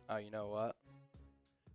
Oh, you know what?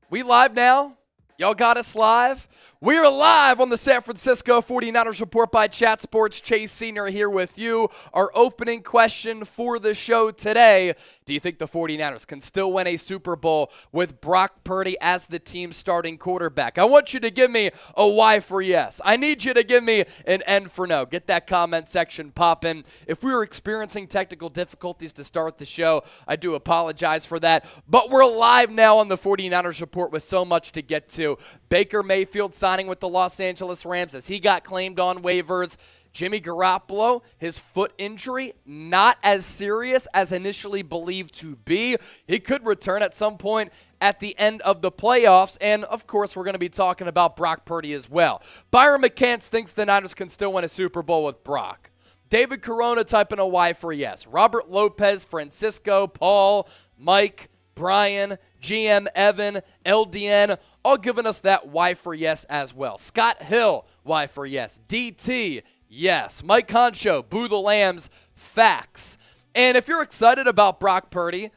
We live now. Y'all got us live. We are live on the San Francisco 49ers Report by Chat Sports. Chase Sr. here with you. Our opening question for the show today: do you think the 49ers can still win a Super Bowl with Brock Purdy as the team's starting quarterback? I want you to give me a Y for yes. I need you to give me an N for no. Get that comment section popping. If we were experiencing technical difficulties to start the show, I do apologize for that. But we're live now on the 49ers Report with so much to get to. Baker Mayfield signing with the Los Angeles Rams as he got claimed on waivers. Jimmy Garoppolo, his foot injury, not as serious as initially believed to be. He could return at some point at the end of the playoffs. And, of course, we're going to be talking about Brock Purdy as well. Byron McCants thinks the Niners can still win a Super Bowl with Brock. David Corona typing a Y for yes. Robert Lopez, Francisco, Paul, Mike, Brian, GM Evan, LDN, all giving us that Y for yes as well. Scott Hill, Y for yes. DT, yes. Mike Concho, Boo the Lambs, facts. And if you're excited about Brock Purdy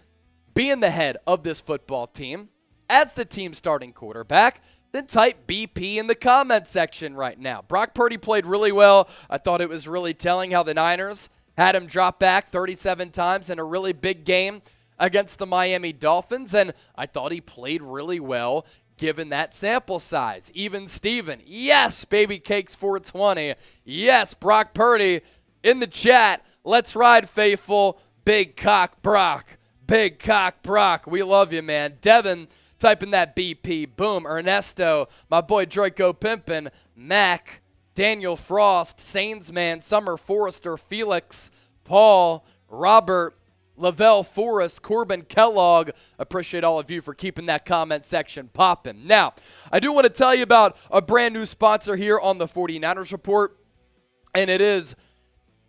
being the head of this football team as the team's starting quarterback, then type BP in the comment section right now. Brock Purdy played really well. I thought it was really telling how the Niners had him drop back 37 times in a really big game against the Miami Dolphins, and I thought he played really well given that sample size. Even Steven, yes, Baby Cakes 420. Yes, Brock Purdy in the chat. Let's ride, faithful. Big cock Brock. Big cock Brock. We love you, man. Devin typing that BP. Boom. Ernesto, my boy Draco Pimpin, Mac, Daniel Frost, Sainsman, Summer Forrester, Felix, Paul, Robert, Lavelle Forrest, Corbin Kellogg. Appreciate all of you for keeping that comment section popping. Now, I do want to tell you about a brand new sponsor here on the 49ers Report, and it is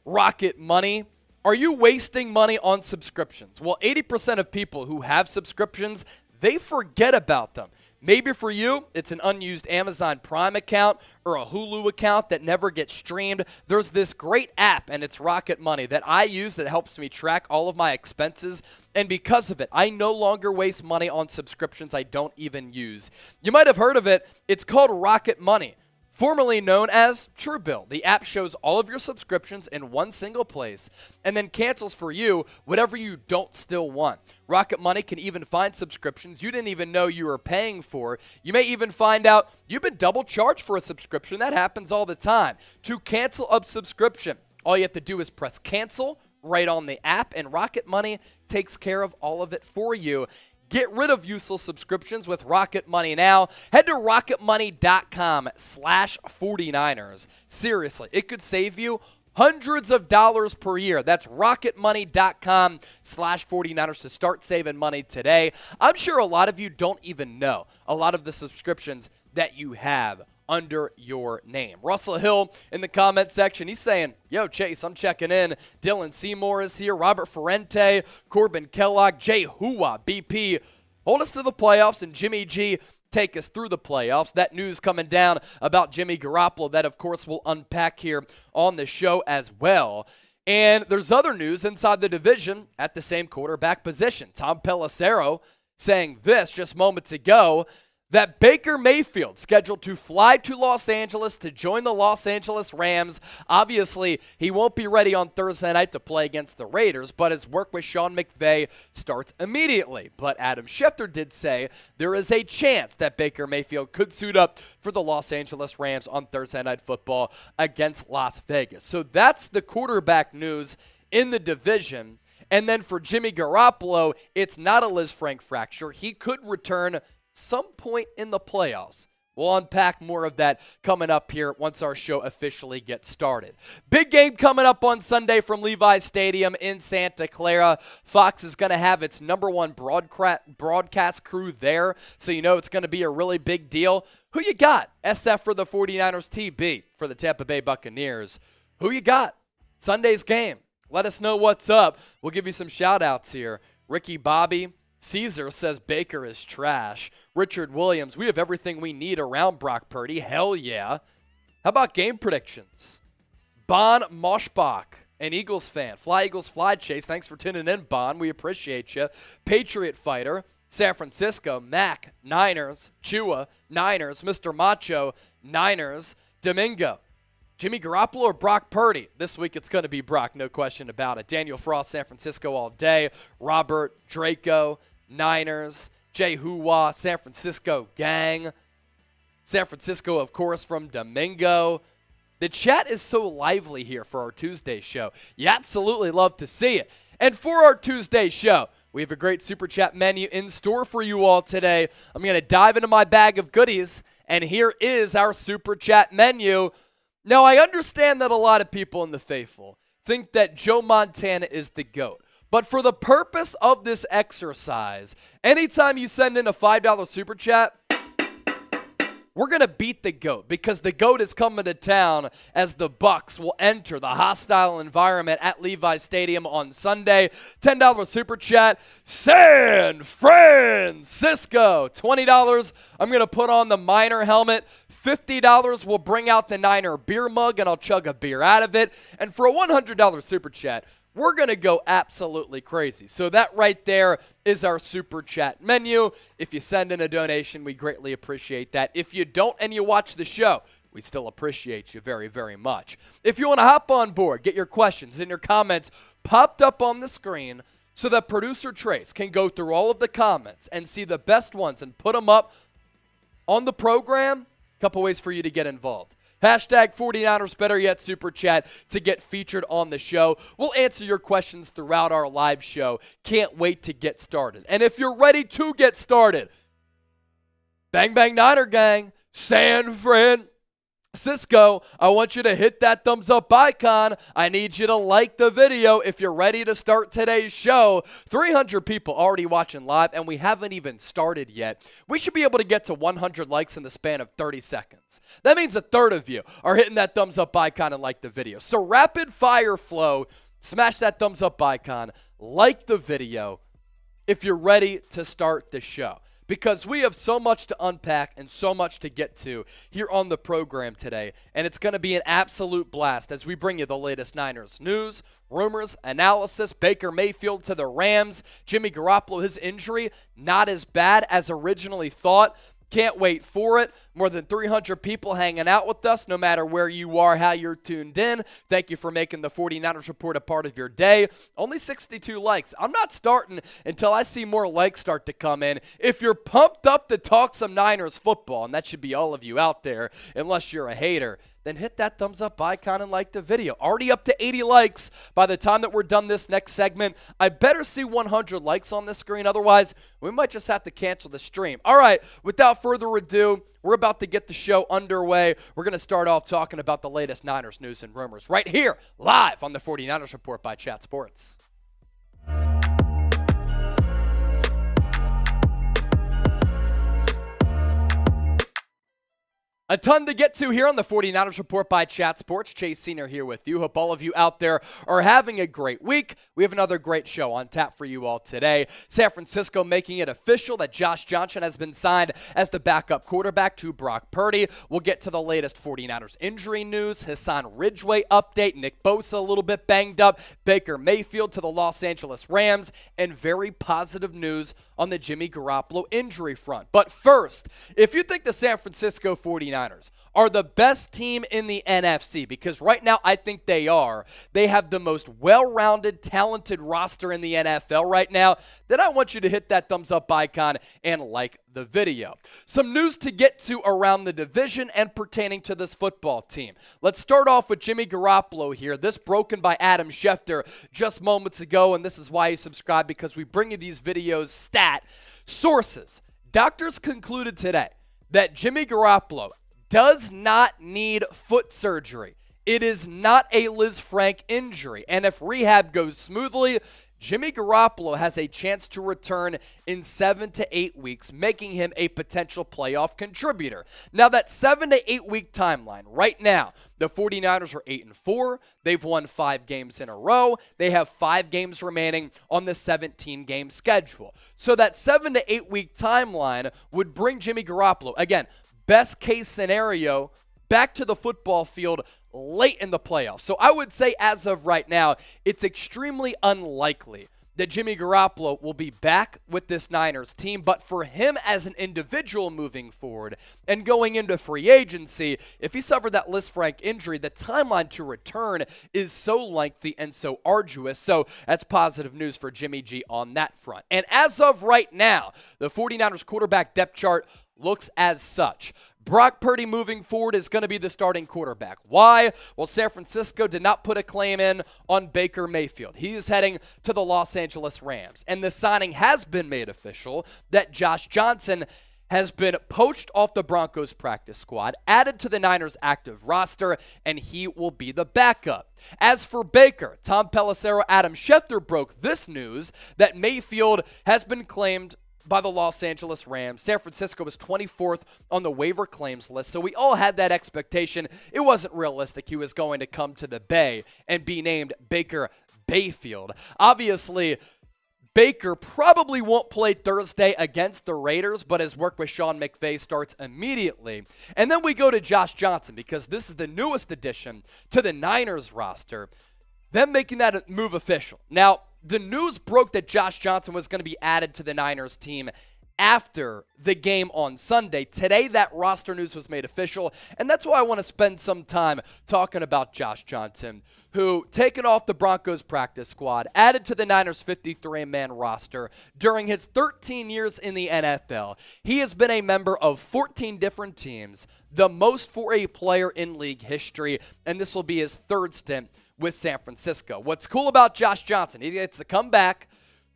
Rocket Money. Are you wasting money on subscriptions? Well, 80% of people who have subscriptions, they forget about them. Maybe for you, it's an unused Amazon Prime account or a Hulu account that never gets streamed. There's this great app, and it's Rocket Money, that I use that helps me track all of my expenses. And because of it, I no longer waste money on subscriptions I don't even use. You might have heard of it. It's called Rocket Money, formerly known as Truebill. The app shows all of your subscriptions in one single place and then cancels for you whatever you don't still want. Rocket Money can even find subscriptions you didn't even know you were paying for. You may even find out you've been double charged for a subscription. That happens all the time. To cancel a subscription, all you have to do is press cancel right on the app, and Rocket Money takes care of all of it for you. Get rid of useless subscriptions with Rocket Money now. Head to rocketmoney.com/49ers. Seriously, it could save you hundreds of dollars per year. That's rocketmoney.com/49ers to start saving money today. I'm sure a lot of you don't even know a lot of the subscriptions that you have under your name. Russell Hill in the comment section, he's saying, yo, Chase, I'm checking in. Dylan Seymour is here. Robert Ferrente, Corbin Kellogg, Jay Hua, BP, hold us to the playoffs, and Jimmy G, take us through the playoffs. That news coming down about Jimmy Garoppolo that, of course, we'll unpack here on the show as well. And there's other news inside the division at the same quarterback position. Tom Pelissero saying this just moments ago, that Baker Mayfield scheduled to fly to Los Angeles to join the Los Angeles Rams. Obviously, he won't be ready on Thursday night to play against the Raiders, but his work with Sean McVay starts immediately. But Adam Schefter did say there is a chance that Baker Mayfield could suit up for the Los Angeles Rams on Thursday Night Football against Las Vegas. So that's the quarterback news in the division. And then for Jimmy Garoppolo, it's not a Liz Frank fracture. He could return some point in the playoffs. We'll unpack more of that coming up here once our show officially gets started. Big game coming up on Sunday from Levi's Stadium in Santa Clara. Fox is going to have its #1 broadcast crew there, so you know it's going to be a really big deal. Who you got? SF for the 49ers, TB for the Tampa Bay Buccaneers. Who you got? Sunday's game. Let us know what's up. We'll give you some shout-outs here. Ricky Bobby, Caesar says Baker is trash. Richard Williams, we have everything we need around Brock Purdy. Hell yeah. How about game predictions? Bon Moshbach, an Eagles fan. Fly Eagles Fly, Chase. Thanks for tuning in, Bon. We appreciate you. Patriot Fighter San Francisco, Mac, Niners, Chua, Niners, Mr. Macho, Niners, Domingo. Jimmy Garoppolo or Brock Purdy? This week it's going to be Brock, no question about it. Daniel Frost, San Francisco all day. Robert, Draco, Niners. Jay Hua, San Francisco gang. San Francisco, of course, from Domingo. The chat is so lively here for our Tuesday show. You absolutely love to see it. And for our Tuesday show, we have a great Super Chat menu in store for you all today. I'm going to dive into my bag of goodies, and here is our Super Chat menu. Now, I understand that a lot of people in the faithful think that Joe Montana is the GOAT. But for the purpose of this exercise, anytime you send in a $5 Super Chat, we're going to beat the GOAT because the GOAT is coming to town as the Bucs will enter the hostile environment at Levi Stadium on Sunday. $10 Super Chat, San Francisco. $20, I'm going to put on the Miner helmet. $50 will bring out the Niner beer mug and I'll chug a beer out of it. And for a $100 Super Chat, we're going to go absolutely crazy. So that right there is our Super Chat menu. If you send in a donation, we greatly appreciate that. If you don't and you watch the show, we still appreciate you very, very much. If you want to hop on board, get your questions and your comments popped up on the screen so that producer Trace can go through all of the comments and see the best ones and put them up on the program. A couple ways for you to get involved. Hashtag 49ers, better yet, Super Chat to get featured on the show. We'll answer your questions throughout our live show. Can't wait to get started. And if you're ready to get started, Bang Bang Niner Gang, San Francisco, I want you to hit that thumbs up icon. I need you to like the video if you're ready to start today's show. 300 people already watching live, and we haven't even started yet. We should be able to get to 100 likes in the span of 30 seconds. That means a third of you are hitting that thumbs up icon and like the video. So rapid fire flow, smash that thumbs up icon, like the video if you're ready to start the show. Because we have so much to unpack and so much to get to here on the program today. And it's going to be an absolute blast as we bring you the latest Niners news, rumors, analysis. Baker Mayfield to the Rams. Jimmy Garoppolo, his injury, not as bad as originally thought. Can't wait for it. More than 300 people hanging out with us, no matter where you are, how you're tuned in. Thank you for making the 49ers Report a part of your day. Only 62 likes. I'm not starting until I see more likes start to come in. If you're pumped up to talk some Niners football, and that should be all of you out there, unless you're a hater, then hit that thumbs up icon and like the video. Already up to 80 likes by the time that we're done this next segment. I better see 100 likes on this screen. Otherwise, we might just have to cancel the stream. All right, without further ado, we're about to get the show underway. We're going to start off talking about the latest Niners news and rumors right here, live on the 49ers Report by Chat Sports. A ton to get to here on the 49ers Report by Chat Sports. Chase Senior here with you. Hope all of you out there are having a great week. We have another great show on tap for you all today. San Francisco making it official that Josh Johnson has been signed as the backup quarterback to Brock Purdy. We'll get to the latest 49ers injury news, Hassan Ridgeway update, Nick Bosa a little bit banged up, Baker Mayfield to the Los Angeles Rams, and very positive news on the Jimmy Garoppolo injury front. But first, if you think the San Francisco 49ers are the best team in the NFC, because right now I think they are. They have the most well-rounded, talented roster in the NFL right now. Then I want you to hit that thumbs up icon and like the video. Some news to get to around the division and pertaining to this football team. Let's start off with Jimmy Garoppolo here. This broken by Adam Schefter just moments ago, and this is why you subscribe, because we bring you these videos stat. Sources. Doctors concluded today that Jimmy Garoppolo does not need foot surgery. It is not a Liz Frank injury. And if rehab goes smoothly, Jimmy Garoppolo has a chance to return in 7 to 8 weeks, making him a potential playoff contributor. Now, that 7 to 8 week timeline, right now, the 49ers are 8-4. They've won 5 games in a row. They have 5 games remaining on the 17-game schedule. So that 7 to 8 week timeline would bring Jimmy Garoppolo, again, best case scenario, back to the football field late in the playoffs. So I would say as of right now, it's extremely unlikely that Jimmy Garoppolo will be back with this Niners team, but for him as an individual moving forward and going into free agency, if he suffered that Lisfranc injury, the timeline to return is so lengthy and so arduous. So that's positive news for Jimmy G on that front. And as of right now, the 49ers quarterback depth chart looks as such. Brock Purdy moving forward is going to be the starting quarterback. Why? Well, San Francisco did not put a claim in on Baker Mayfield. He is heading to the Los Angeles Rams. And the signing has been made official that Josh Johnson has been poached off the Broncos practice squad, added to the Niners active roster, and he will be the backup. As for Baker, Tom Pelissero, Adam Schefter broke this news that Mayfield has been claimed by the Los Angeles Rams. San Francisco was 24th on the waiver claims list, so we all had that expectation. It wasn't realistic he was going to come to the Bay and be named Baker Bayfield. Obviously, Baker probably won't play Thursday against the Raiders, but his work with Sean McVay starts immediately. And then we go to Josh Johnson, because this is the newest addition to the Niners roster, them making that move official. Now, the news broke that Josh Johnson was going to be added to the Niners team after the game on Sunday. Today, that roster news was made official, and that's why I want to spend some time talking about Josh Johnson, who, taken off the Broncos practice squad, added to the Niners 53-man roster during his 13 years in the NFL. He has been a member of 14 different teams, the most for a player in league history, and this will be his third stint with San Francisco. What's cool about Josh Johnson, he gets to come back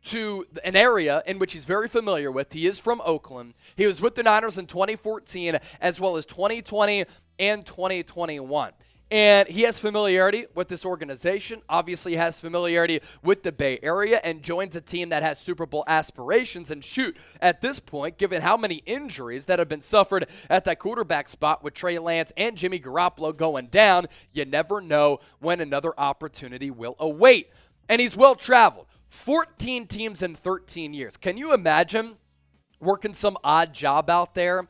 to an area in which he's very familiar with. He is from Oakland. He was with the Niners in 2014 as well as 2020 and 2021. And he has familiarity with this organization, obviously has familiarity with the Bay Area, and joins a team that has Super Bowl aspirations. And shoot, at this point, given how many injuries that have been suffered at that quarterback spot with Trey Lance and Jimmy Garoppolo going down, you never know when another opportunity will await. And he's well-traveled. 14 teams in 13 years. Can you imagine working some odd job out there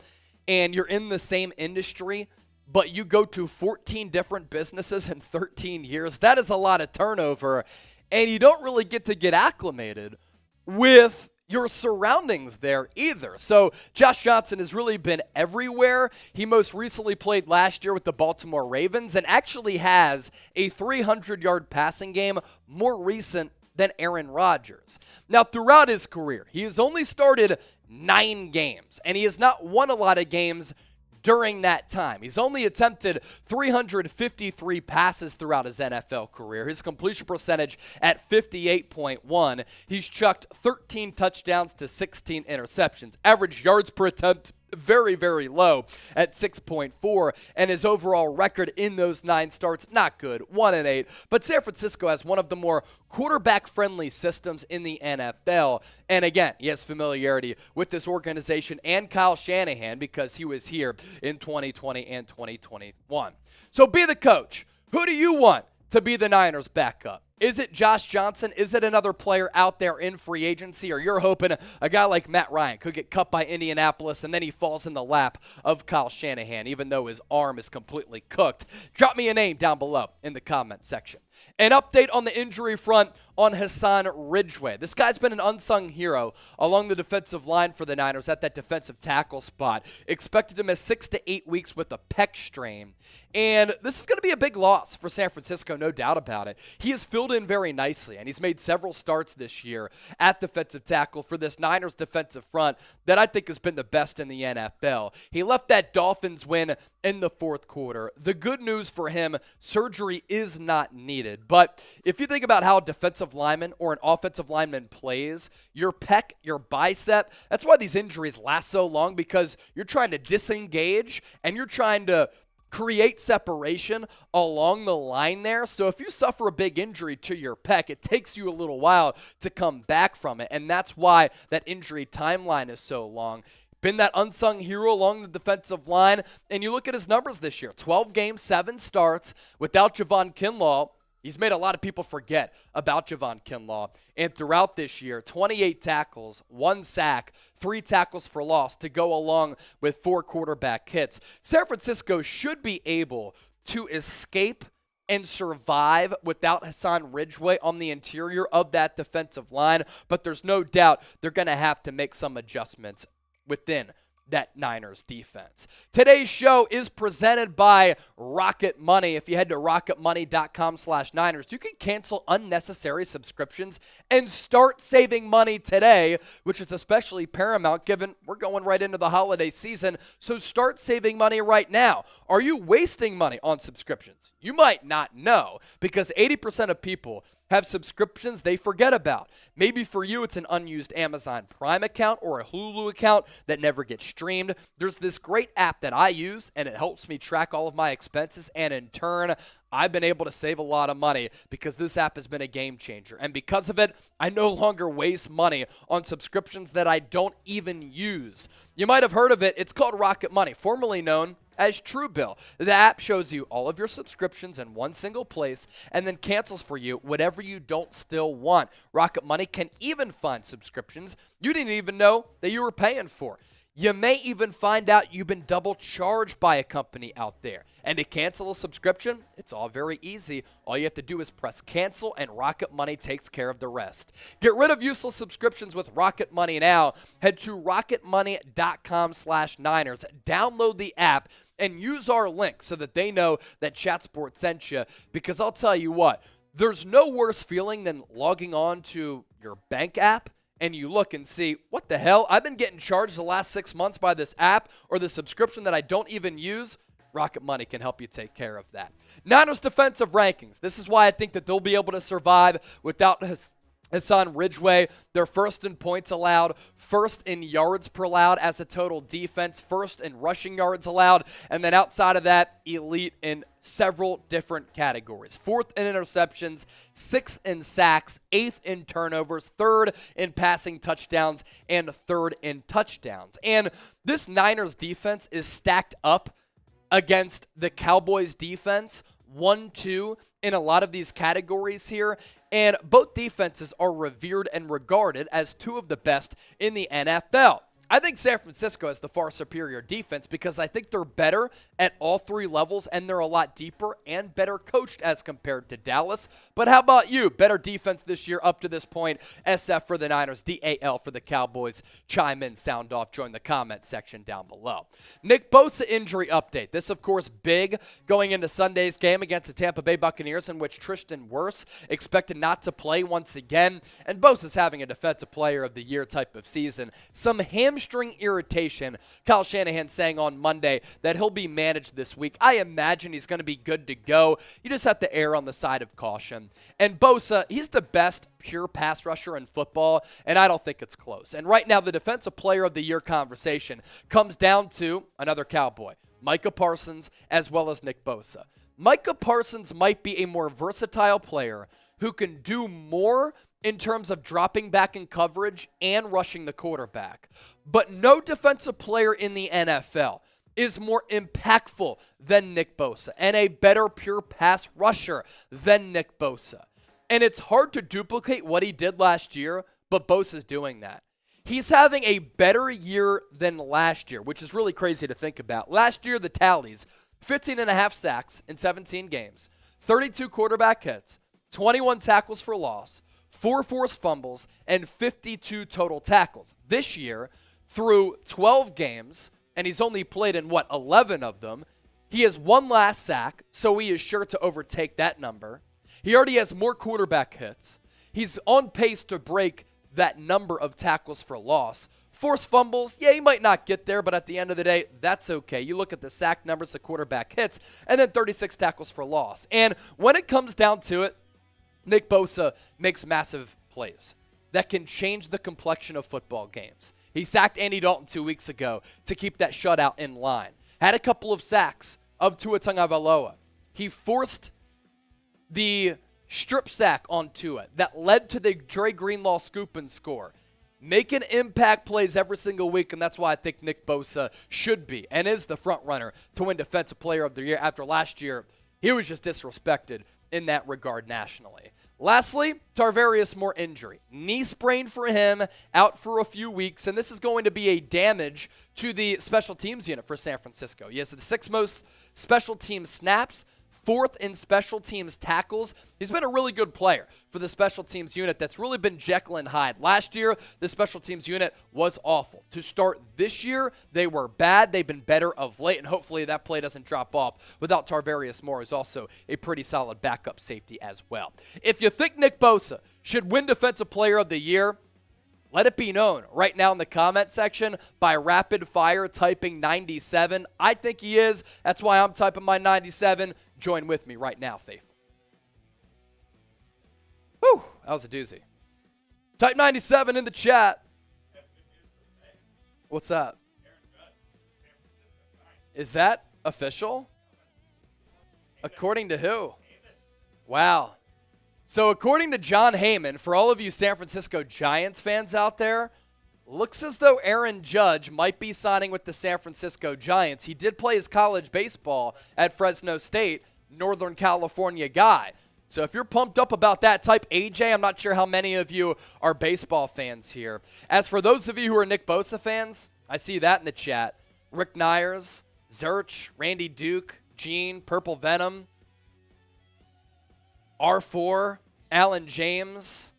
and you're in the same industry, but you go to 14 different businesses in 13 years? That is a lot of turnover, and you don't really get acclimated with your surroundings there either. So Josh Johnson has really been everywhere. He most recently played last year with the Baltimore Ravens and actually has a 300-yard passing game more recent than Aaron Rodgers. Now, throughout his career, he has only started 9 games, and he has not won a lot of games during that time. He's only attempted 353 passes throughout his NFL career. His completion percentage at 58.1. He's chucked 13 touchdowns to 16 interceptions. Average yards per attempt very, very low at 6.4, and his overall record in those 9 starts, not good, 1-8. But San Francisco has one of the more quarterback-friendly systems in the NFL, and again, he has familiarity with this organization and Kyle Shanahan because he was here in 2020 and 2021. So be the coach. Who do you want to be the Niners' backup? Is it Josh Johnson? Is it another player out there in free agency? Or you're hoping a guy like Matt Ryan could get cut by Indianapolis and then he falls in the lap of Kyle Shanahan, even though his arm is completely cooked? Drop me a name down below in the comment section. An update on the injury front on Hassan Ridgeway. This guy's been an unsung hero along the defensive line for the Niners at that defensive tackle spot. Expected to miss 6 to 8 weeks with a pec strain. And this is going to be a big loss for San Francisco, no doubt about it. He has filled in very nicely, and he's made several starts this year at defensive tackle for this Niners defensive front that I think has been the best in the NFL. He left that Dolphins win in the fourth quarter. The good news for him, surgery is not needed. But if you think about how a defensive lineman or an offensive lineman plays, your pec, your bicep, that's why these injuries last so long, because you're trying to disengage and you're trying to create separation along the line there. So if you suffer a big injury to your pec, it takes you a little while to come back from it. And that's why that injury timeline is so long. Been that unsung hero along the defensive line. And you look at his numbers this year, 12 games, 7 starts. Without Javon Kinlaw, he's made a lot of people forget about Javon Kinlaw. And throughout this year, 28 tackles, 1 sack, 3 tackles for loss to go along with 4 quarterback hits. San Francisco should be able to escape and survive without Hassan Ridgeway on the interior of that defensive line, but there's no doubt they're going to have to make some adjustments within that Niners defense. Today's show is presented by Rocket Money. If you head to rocketmoney.com/Niners, you can cancel unnecessary subscriptions and start saving money today, which is especially paramount given we're going right into the holiday season. So start saving money right now. Are you wasting money on subscriptions? You might not know, because 80% of people have subscriptions they forget about. Maybe for you, it's an unused Amazon Prime account or a Hulu account that never gets streamed. There's this great app that I use, and it helps me track all of my expenses, and in turn, I've been able to save a lot of money because this app has been a game changer. And because of it, I no longer waste money on subscriptions that I don't even use. You might have heard of it. It's called Rocket Money, formerly known as Truebill. The app shows you all of your subscriptions in one single place and then cancels for you whatever you don't still want. Rocket Money can even find subscriptions you didn't even know that you were paying for. You may even find out you've been double charged by a company out there. And to cancel a subscription, it's all very easy. All you have to do is press cancel, and Rocket Money takes care of the rest. Get rid of useless subscriptions with Rocket Money now. Head to rocketmoney.com/Niners. Download the app and use our link so that they know that Chat Sports sent you. Because I'll tell you what, there's no worse feeling than logging on to your bank app and you look and see, what the hell? I've been getting charged the last 6 months by this app or the subscription that I don't even use. Rocket Money can help you take care of that. Niners defensive rankings. This is why I think that they'll be able to survive without Hassan Ridgeway. They're first in points allowed, first in yards per allowed as a total defense, first in rushing yards allowed, and then outside of that, elite in several different categories. Fourth in interceptions, sixth in sacks, eighth in turnovers, third in passing touchdowns, and third in touchdowns. And this Niners defense is stacked up against the Cowboys defense, 1-2 in a lot of these categories here. And both defenses are revered and regarded as two of the best in the NFL. I think San Francisco has the far superior defense because I think they're better at all three levels and they're a lot deeper and better coached as compared to Dallas. But how about you? Better defense this year up to this point. SF for the Niners, DAL for the Cowboys. Chime in, sound off, join the comment section down below. Nick Bosa injury update. This, of course, big going into Sunday's game against the Tampa Bay Buccaneers, in which Tristan Wirfs expected not to play once again. And Bosa's having a Defensive Player of the Year type of season. Some hamstring irritation. Kyle Shanahan saying on Monday that he'll be managed this week. I imagine he's going to be good to go. You just have to err on the side of caution. And Bosa, he's the best pure pass rusher in football, and I don't think it's close. And right now, the Defensive Player of the Year conversation comes down to another Cowboy, Micah Parsons, as well as Nick Bosa. Micah Parsons might be a more versatile player who can do more in terms of dropping back in coverage and rushing the quarterback. But no defensive player in the NFL is more impactful than Nick Bosa and a better pure pass rusher than Nick Bosa. And it's hard to duplicate what he did last year, but Bosa's doing that. He's having a better year than last year, which is really crazy to think about. Last year, the tallies, 15.5 sacks in 17 games, 32 quarterback hits, 21 tackles for loss, 4 forced fumbles, and 52 total tackles. This year, through 12 games, and he's only played in, 11 of them, he has one last sack, so he is sure to overtake that number. He already has more quarterback hits. He's on pace to break that number of tackles for loss. Forced fumbles, yeah, he might not get there, but at the end of the day, that's okay. You look at the sack numbers, the quarterback hits, and then 36 tackles for loss. And when it comes down to it, Nick Bosa makes massive plays that can change the complexion of football games. He sacked Andy Dalton 2 weeks ago to keep that shutout in line. Had a couple of sacks of Tua Tagovailoa. He forced the strip sack on Tua that led to the Dre Greenlaw scoop and score. Making impact plays every single week, and that's why I think Nick Bosa should be and is the front runner to win Defensive Player of the Year. After last year, he was just disrespected in that regard nationally. Lastly, Tarvarius Moore injury. Knee sprain for him, out for a few weeks, and this is going to be a damage to the special teams unit for San Francisco. He has the 6th most special team snaps, 4th in special teams tackles. He's been a really good player for the special teams unit that's really been Jekyll and Hyde. Last year, the special teams unit was awful. To start this year, they were bad. They've been better of late, and hopefully that play doesn't drop off without Tarvarius Moore, who's also a pretty solid backup safety as well. If you think Nick Bosa should win Defensive Player of the Year, let it be known right now in the comment section by rapid fire typing 97. I think he is. That's why I'm typing my 97. Join with me right now, faithful. Whew, that was a doozy. Type 97 in the chat. What's that? Is that official? According to who? Wow. So according to John Heyman, for all of you San Francisco Giants fans out there, looks as though Aaron Judge might be signing with the San Francisco Giants. He did play his college baseball at Fresno State, Northern California guy. So if you're pumped up about that, type AJ. I'm not sure how many of you are baseball fans here. As for those of you who are Nick Bosa fans, I see that in the chat. Rick Nyers, Zerch, Randy Duke, Gene, Purple Venom, R4, Alan James,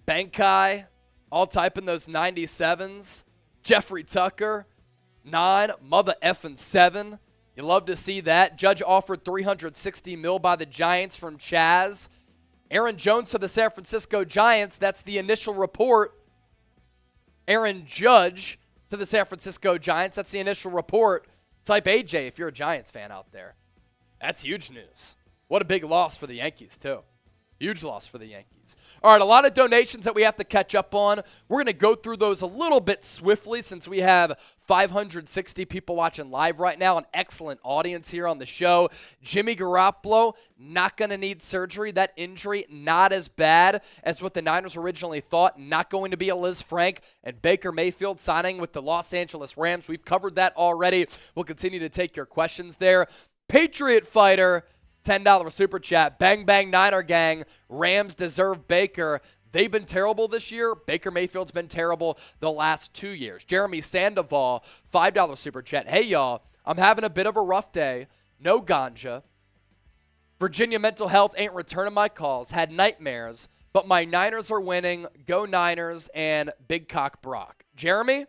Bankai, all typing those 97s. Jeffrey Tucker, 9, mother effing 7. You love to see that. Judge offered $360 million by the Giants from Chaz. Aaron Jones to the San Francisco Giants. That's the initial report. Aaron Judge to the San Francisco Giants. That's the initial report. Type AJ if you're a Giants fan out there. That's huge news. What a big loss for the Yankees, too. Huge loss for the Yankees. All right, a lot of donations that we have to catch up on. We're going to go through those a little bit swiftly since we have 560 people watching live right now, an excellent audience here on the show. Jimmy Garoppolo, not going to need surgery. That injury, not as bad as what the Niners originally thought. Not going to be a Liz Frank. And Baker Mayfield signing with the Los Angeles Rams. We've covered that already. We'll continue to take your questions there. Patriot Fighter, $10 super chat. Bang, bang, Niner gang. Rams deserve Baker. They've been terrible this year. Baker Mayfield's been terrible the last 2 years. Jeremy Sandoval, $5 super chat. Hey, y'all. I'm having a bit of a rough day. No ganja. Virginia mental health ain't returning my calls. Had nightmares. But my Niners are winning. Go Niners and Big Cock Brock. Jeremy,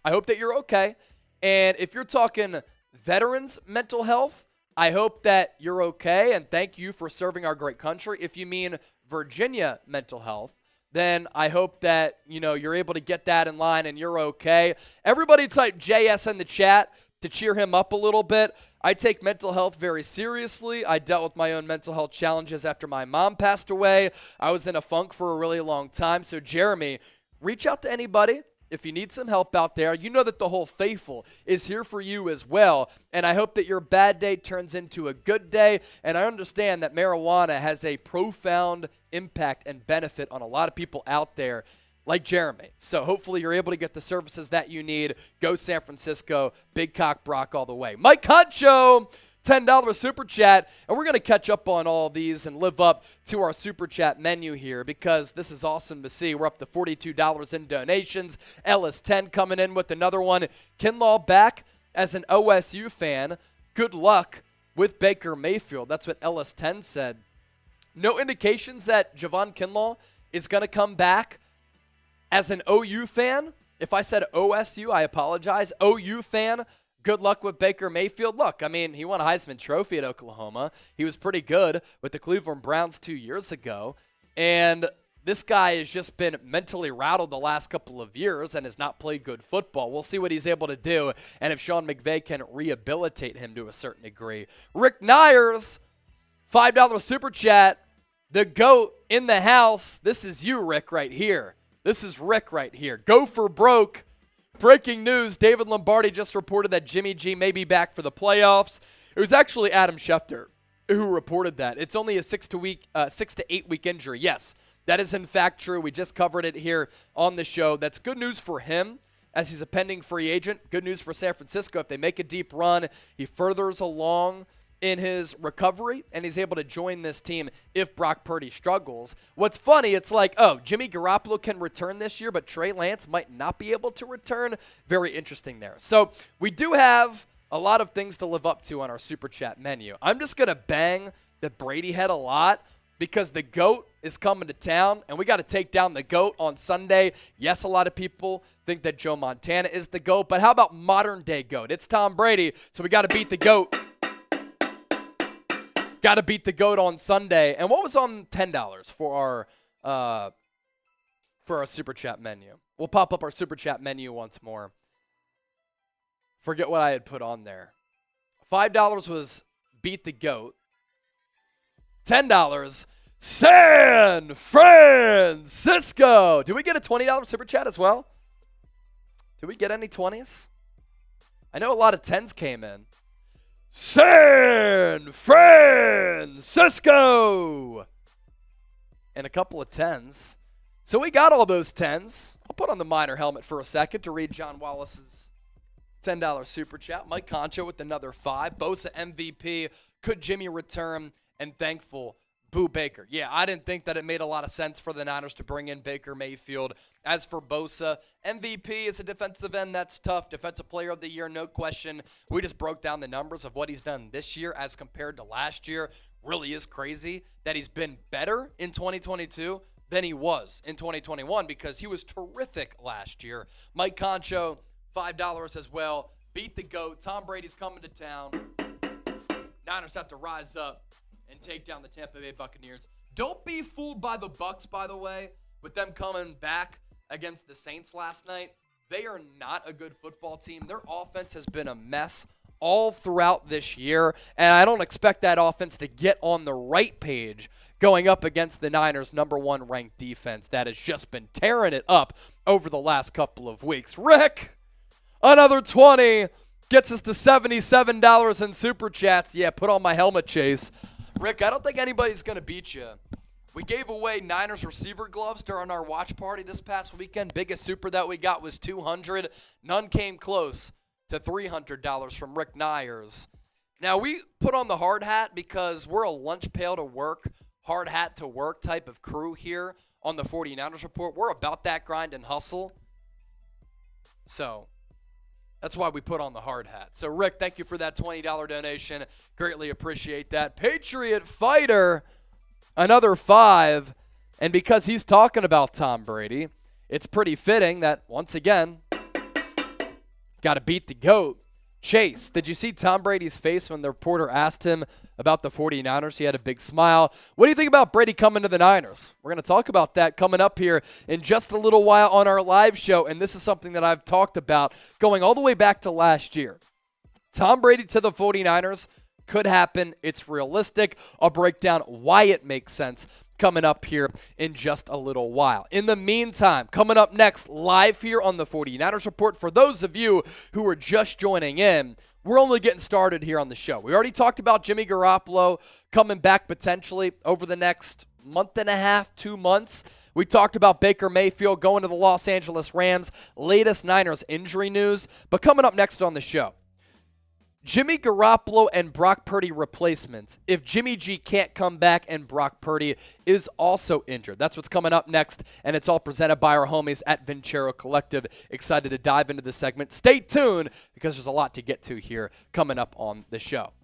I hope that you're okay. And if you're talking veterans mental health, I hope that you're okay, and thank you for serving our great country. If you mean Virginia mental health, then I hope that, you're able to get that in line and you're okay. Everybody type JS in the chat to cheer him up a little bit. I take mental health very seriously. I dealt with my own mental health challenges after my mom passed away. I was in a funk for a really long time. So, Jeremy, reach out to anybody. If you need some help out there, you know that the whole faithful is here for you as well. And I hope that your bad day turns into a good day. And I understand that marijuana has a profound impact and benefit on a lot of people out there like Jeremy. So hopefully you're able to get the services that you need. Go San Francisco. Big Cock Brock all the way. Mike Huncho, $10 super chat, and we're going to catch up on all of these and live up to our super chat menu here because this is awesome to see. We're up to $42 in donations. Ellis10 coming in with another one. Kinlaw back as an OSU fan. Good luck with Baker Mayfield. That's what Ellis10 said. No indications that Javon Kinlaw is going to come back as an OU fan. If I said OSU, I apologize. OU fan. Good luck with Baker Mayfield. Look, he won a Heisman Trophy at Oklahoma. He was pretty good with the Cleveland Browns 2 years ago. And this guy has just been mentally rattled the last couple of years and has not played good football. We'll see what he's able to do and if Sean McVay can rehabilitate him to a certain degree. Rick Nyers, $5 super chat. The GOAT in the house. This is you, Rick, right here. This is Rick right here. Go for broke. Breaking news, David Lombardi just reported that Jimmy G may be back for the playoffs. It was actually Adam Schefter who reported that. It's only a 6 to 8 week injury. Yes, that is in fact true. We just covered it here on the show. That's good news for him as he's a pending free agent. Good news for San Francisco. If they make a deep run, he furthers along in his recovery, and he's able to join this team if Brock Purdy struggles. What's funny, it's like, Jimmy Garoppolo can return this year, but Trey Lance might not be able to return. Very interesting there. So we do have a lot of things to live up to on our Super Chat menu. I'm just going to bang the Brady head a lot because the GOAT is coming to town, and we got to take down the GOAT on Sunday. Yes, a lot of people think that Joe Montana is the GOAT, but how about modern-day GOAT? It's Tom Brady, so we got to beat the GOAT. Got to beat the GOAT on Sunday. And what was on $10 for our Super Chat menu? We'll pop up our Super Chat menu once more. Forget what I had put on there. $5 was beat the GOAT. $10, San Francisco. Did we get a $20 Super Chat as well? Did we get any 20s? I know a lot of 10s came in. San Francisco. And a couple of 10s. So we got all those 10s. I'll put on the minor helmet for a second to read John Wallace's $10 Super Chat. Mike Concho with another 5. Bosa MVP. Could Jimmy return? And thankful Boo Baker. Yeah, I didn't think that it made a lot of sense for the Niners to bring in Baker Mayfield. As for Bosa, MVP is a defensive end. That's tough. Defensive Player of the Year, no question. We just broke down the numbers of what he's done this year as compared to last year. Really is crazy that he's been better in 2022 than he was in 2021 because he was terrific last year. Mike Concho, $5 as well. Beat the GOAT. Tom Brady's coming to town. Niners have to rise up and take down the Tampa Bay Buccaneers. Don't be fooled by the Bucs, by the way, with them coming back against the Saints last night. They are not a good football team. Their offense has been a mess all throughout this year, and I don't expect that offense to get on the right page going up against the Niners' number 1 ranked defense that has just been tearing it up over the last couple of weeks. Rick, another 20 gets us to $77 in Super Chats. Yeah, put on my helmet, Chase. Rick, I don't think anybody's going to beat you. We gave away Niners receiver gloves during our watch party this past weekend. Biggest super that we got was $200. None came close to $300 from Rick Nyers. Now, we put on the hard hat because we're a lunch pail to work, hard hat to work type of crew here on the 49ers Report. We're about that grind and hustle. So that's why we put on the hard hat. So, Rick, thank you for that $20 donation. Greatly appreciate that. Patriot Fighter, another 5. And because he's talking about Tom Brady, it's pretty fitting that, once again, got to beat the GOAT. Chase, did you see Tom Brady's face when the reporter asked him about the 49ers? He had a big smile. What do you think about Brady coming to the Niners? We're going to talk about that coming up here in just a little while on our live show, and this is something that I've talked about going all the way back to last year. Tom Brady to the 49ers could happen. It's realistic. I'll break down why it makes sense coming up here in just a little while. In the meantime, coming up next, live here on the 49ers Report, for those of you who are just joining in, we're only getting started here on the show. We already talked about Jimmy Garoppolo coming back potentially over the next month and a half, 2 months. We talked about Baker Mayfield going to the Los Angeles Rams, latest Niners injury news. But coming up next on the show, Jimmy Garoppolo and Brock Purdy replacements if Jimmy G can't come back and Brock Purdy is also injured. That's what's coming up next, and it's all presented by our homies at Vincero Collective. Excited to dive into this segment. Stay tuned because there's a lot to get to here coming up on the show.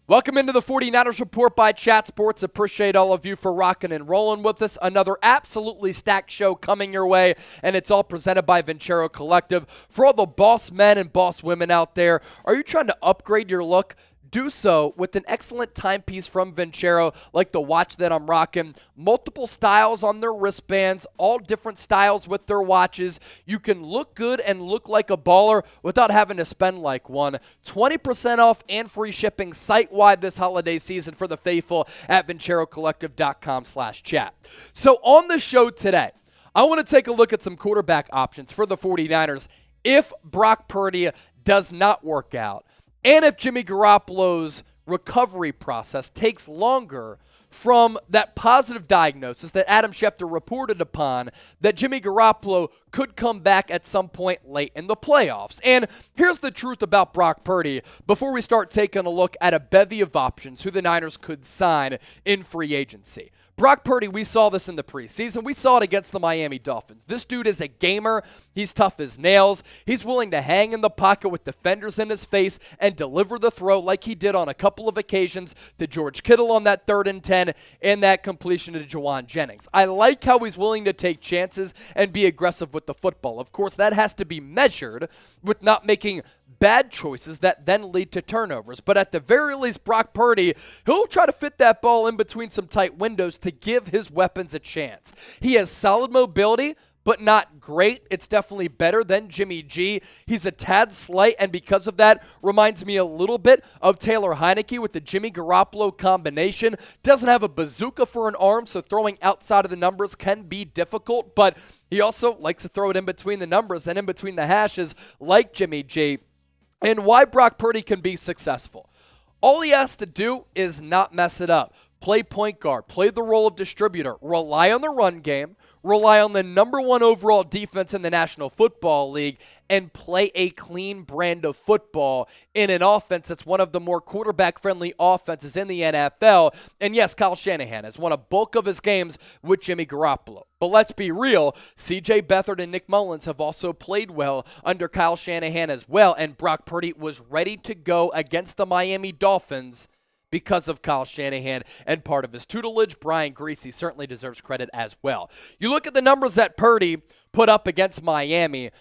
Welcome into the 49ers Report by Chat Sports. Appreciate all of you for rocking and rolling with us. Another absolutely stacked show coming your way, and it's all presented by Vincero Collective. For all the boss men and boss women out there, are you trying to upgrade your look? Do so with an excellent timepiece from Vincero, like the watch that I'm rocking. Multiple styles on their wristbands, all different styles with their watches. You can look good and look like a baller without having to spend like one. 20% off and free shipping site-wide this holiday season for the faithful at VinceroCollective.com/chat. So on the show today, I want to take a look at some quarterback options for the 49ers if Brock Purdy does not work out. And if Jimmy Garoppolo's recovery process takes longer from that positive diagnosis that Adam Schefter reported upon, that Jimmy Garoppolo could come back at some point late in the playoffs. And here's the truth about Brock Purdy before we start taking a look at a bevy of options who the Niners could sign in free agency. Brock Purdy, we saw this in the preseason. We saw it against the Miami Dolphins. This dude is a gamer. He's tough as nails. He's willing to hang in the pocket with defenders in his face and deliver the throw like he did on a couple of occasions to George Kittle on that 3rd and 10 and that completion to Juwan Jennings. I like how he's willing to take chances and be aggressive with the football. Of course, that has to be measured with not making bad choices that then lead to turnovers. But at the very least, Brock Purdy, he'll try to fit that ball in between some tight windows to give his weapons a chance. He has solid mobility, but not great. It's definitely better than Jimmy G. He's a tad slight, and because of that, reminds me a little bit of Taylor Heineke with the Jimmy Garoppolo combination. Doesn't have a bazooka for an arm, so throwing outside of the numbers can be difficult, but he also likes to throw it in between the numbers and in between the hashes like Jimmy G. And why Brock Purdy can be successful. All he has to do is not mess it up. Play point guard, play the role of distributor, rely on the run game, rely on the #1 overall defense in the National Football League, and play a clean brand of football in an offense that's one of the more quarterback-friendly offenses in the NFL. And yes, Kyle Shanahan has won a bulk of his games with Jimmy Garoppolo. But let's be real, C.J. Beathard and Nick Mullins have also played well under Kyle Shanahan as well, and Brock Purdy was ready to go against the Miami Dolphins because of Kyle Shanahan and part of his tutelage. Brian Greasy certainly deserves credit as well. You look at the numbers that Purdy put up against Miami,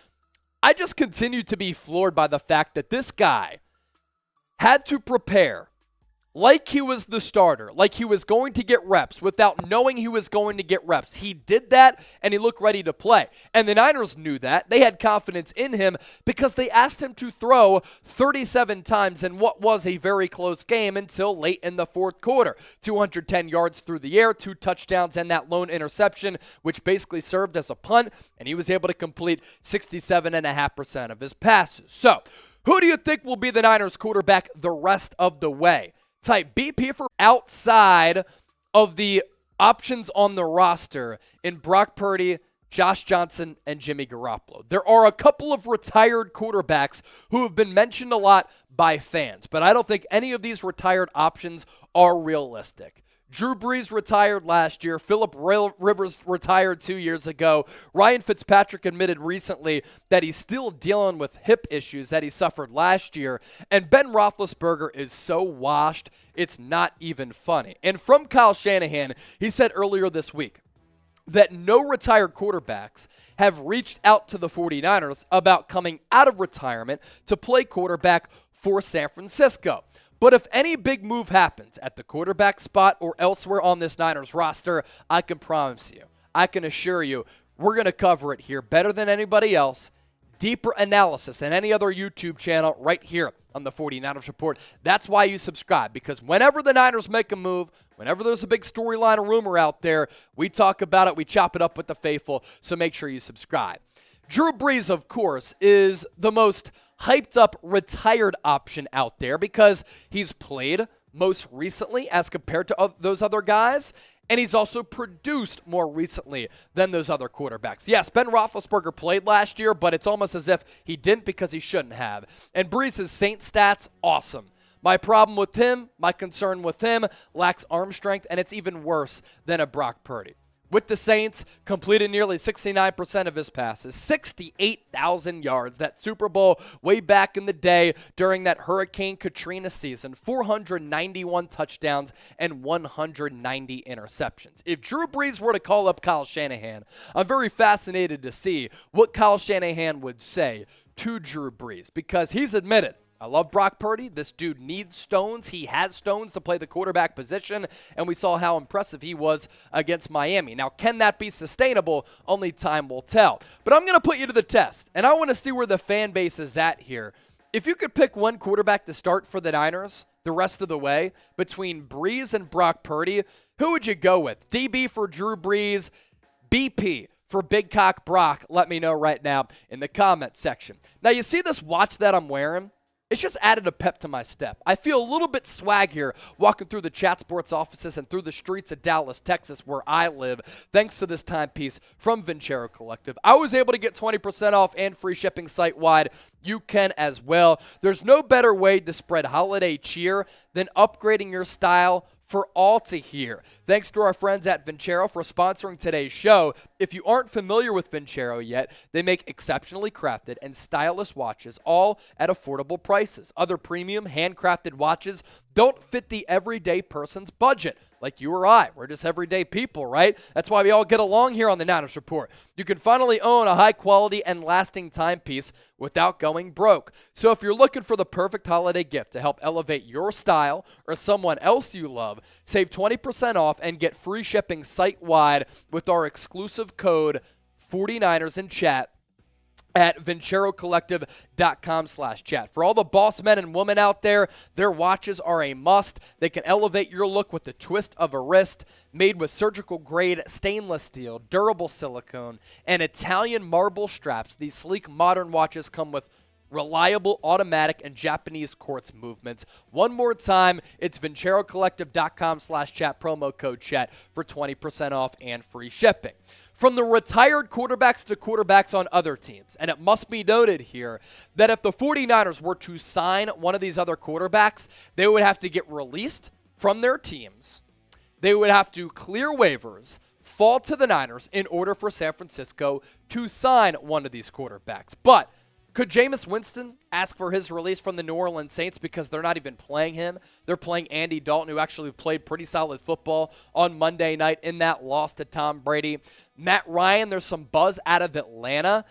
I just continue to be floored by the fact that this guy had to prepare like he was the starter, like he was going to get reps without knowing he was going to get reps. He did that, and he looked ready to play. And the Niners knew that. They had confidence in him because they asked him to throw 37 times in what was a very close game until late in the 4th quarter. 210 yards through the air, 2 touchdowns, and that lone interception, which basically served as a punt, and he was able to complete 67.5% of his passes. So, who do you think will be the Niners quarterback the rest of the way? Type BP for outside of the options on the roster in Brock Purdy, Josh Johnson, and Jimmy Garoppolo. There are a couple of retired quarterbacks who have been mentioned a lot by fans, but I don't think any of these retired options are realistic. Drew Brees retired last year. Phillip Rivers retired 2 years ago. Ryan Fitzpatrick admitted recently that he's still dealing with hip issues that he suffered last year. And Ben Roethlisberger is so washed, it's not even funny. And from Kyle Shanahan, he said earlier this week that no retired quarterbacks have reached out to the 49ers about coming out of retirement to play quarterback for San Francisco. But if any big move happens at the quarterback spot or elsewhere on this Niners roster, I can promise you, I can assure you, we're going to cover it here better than anybody else. Deeper analysis than any other YouTube channel right here on the 49ers Report. That's why you subscribe, because whenever the Niners make a move, whenever there's a big storyline or rumor out there, we talk about it, we chop it up with the faithful, so make sure you subscribe. Drew Brees, of course, is the most hyped up retired option out there because he's played most recently as compared to those other guys, and he's also produced more recently than those other quarterbacks. Yes, Ben Roethlisberger played last year, but it's almost as if he didn't because he shouldn't have. And Brees' Saints stats, awesome. My problem with him, my concern with him, lacks arm strength, and it's even worse than a Brock Purdy. With the Saints, completed nearly 69% of his passes, 68,000 yards. That Super Bowl way back in the day during that Hurricane Katrina season, 491 touchdowns and 190 interceptions. If Drew Brees were to call up Kyle Shanahan, I'm very fascinated to see what Kyle Shanahan would say to Drew Brees, because he's admitted, I love Brock Purdy. This dude needs stones. He has stones to play the quarterback position, and we saw how impressive he was against Miami. Now, can that be sustainable? Only time will tell. But I'm going to put you to the test, and I want to see where the fan base is at here. If you could pick one quarterback to start for the Niners the rest of the way between Brees and Brock Purdy, who would you go with? DB for Drew Brees, BP for Big Cock Brock? Let me know right now in the comment section. Now, you see this watch that I'm wearing? It's just added a pep to my step. I feel a little bit swag here walking through the Chat Sports offices and through the streets of Dallas, Texas, where I live, thanks to this timepiece from Vincero Collective. I was able to get 20% off and free shipping site-wide. You can as well. There's no better way to spread holiday cheer than upgrading your style for all to hear. Thanks to our friends at Vincero for sponsoring today's show. If you aren't familiar with Vincero yet, they make exceptionally crafted and stylish watches, all at affordable prices. Other premium handcrafted watches don't fit the everyday person's budget, like you or I. We're just everyday people, right? That's why we all get along here on the Niners Report. You can finally own a high-quality and lasting timepiece without going broke. So if you're looking for the perfect holiday gift to help elevate your style or someone else you love, save 20% off and get free shipping site-wide with our exclusive code 49ers in chat at VinceroCollective.com/chat. For all the boss men and women out there, their watches are a must. They can elevate your look with the twist of a wrist, made with surgical-grade stainless steel, durable silicone, and Italian marble straps. These sleek modern watches come with reliable automatic and Japanese quartz movements. One more time, it's VinceroCollective.com/chat, promo code chat for 20% off and free shipping. From the retired quarterbacks to quarterbacks on other teams, and it must be noted here that if the 49ers were to sign one of these other quarterbacks, they would have to get released from their teams. They would have to clear waivers, fall to the Niners in order for San Francisco to sign one of these quarterbacks. But could Jameis Winston ask for his release from the New Orleans Saints because they're not even playing him? They're playing Andy Dalton, who actually played pretty solid football on Monday night in that loss to Tom Brady. Matt Ryan, there's some buzz out of Atlanta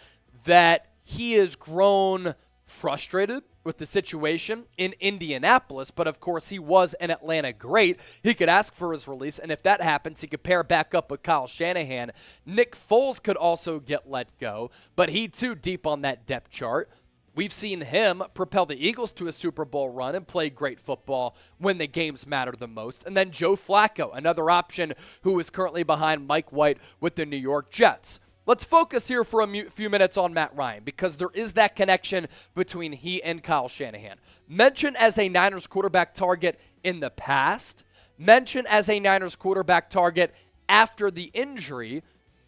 that he has grown frustrated with the situation in Indianapolis, but of course he was an Atlanta great. He could ask for his release, and if that happens, he could pair back up with Kyle Shanahan. Nick Foles could also get let go, but he too deep on that depth chart. We've seen him propel the Eagles to a Super Bowl run and play great football when the games matter the most. And then Joe Flacco, another option who is currently behind Mike White with the New York Jets. Let's focus here for a few minutes on Matt Ryan because there is that connection between he and Kyle Shanahan. Mentioned as a Niners quarterback target in the past, mentioned as a Niners quarterback target after the injury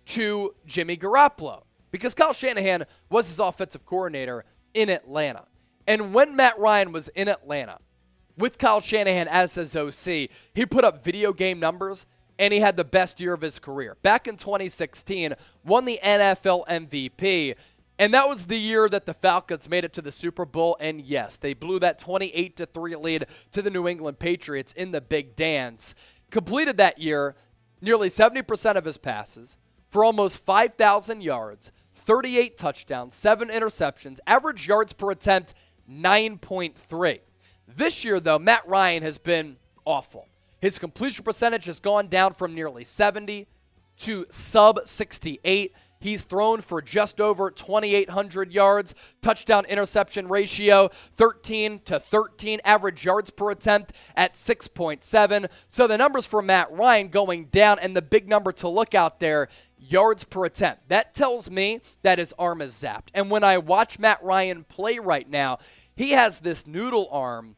to Jimmy Garoppolo because Kyle Shanahan was his offensive coordinator in Atlanta. And when Matt Ryan was in Atlanta with Kyle Shanahan as his OC, he put up video game numbers and he had the best year of his career. Back in 2016, won the NFL MVP, and that was the year that the Falcons made it to the Super Bowl, and yes, they blew that 28-3 lead to the New England Patriots in the Big Dance. Completed that year nearly 70% of his passes for almost 5,000 yards, 38 touchdowns, 7 interceptions, average yards per attempt, 9.3. This year, though, Matt Ryan has been awful. His completion percentage has gone down from nearly 70 to sub-68. He's thrown for just over 2,800 yards. Touchdown interception ratio, 13-13. Average yards per attempt at 6.7. So the numbers for Matt Ryan going down, and the big number to look out there, yards per attempt. That tells me that his arm is zapped. And when I watch Matt Ryan play right now, he has this noodle arm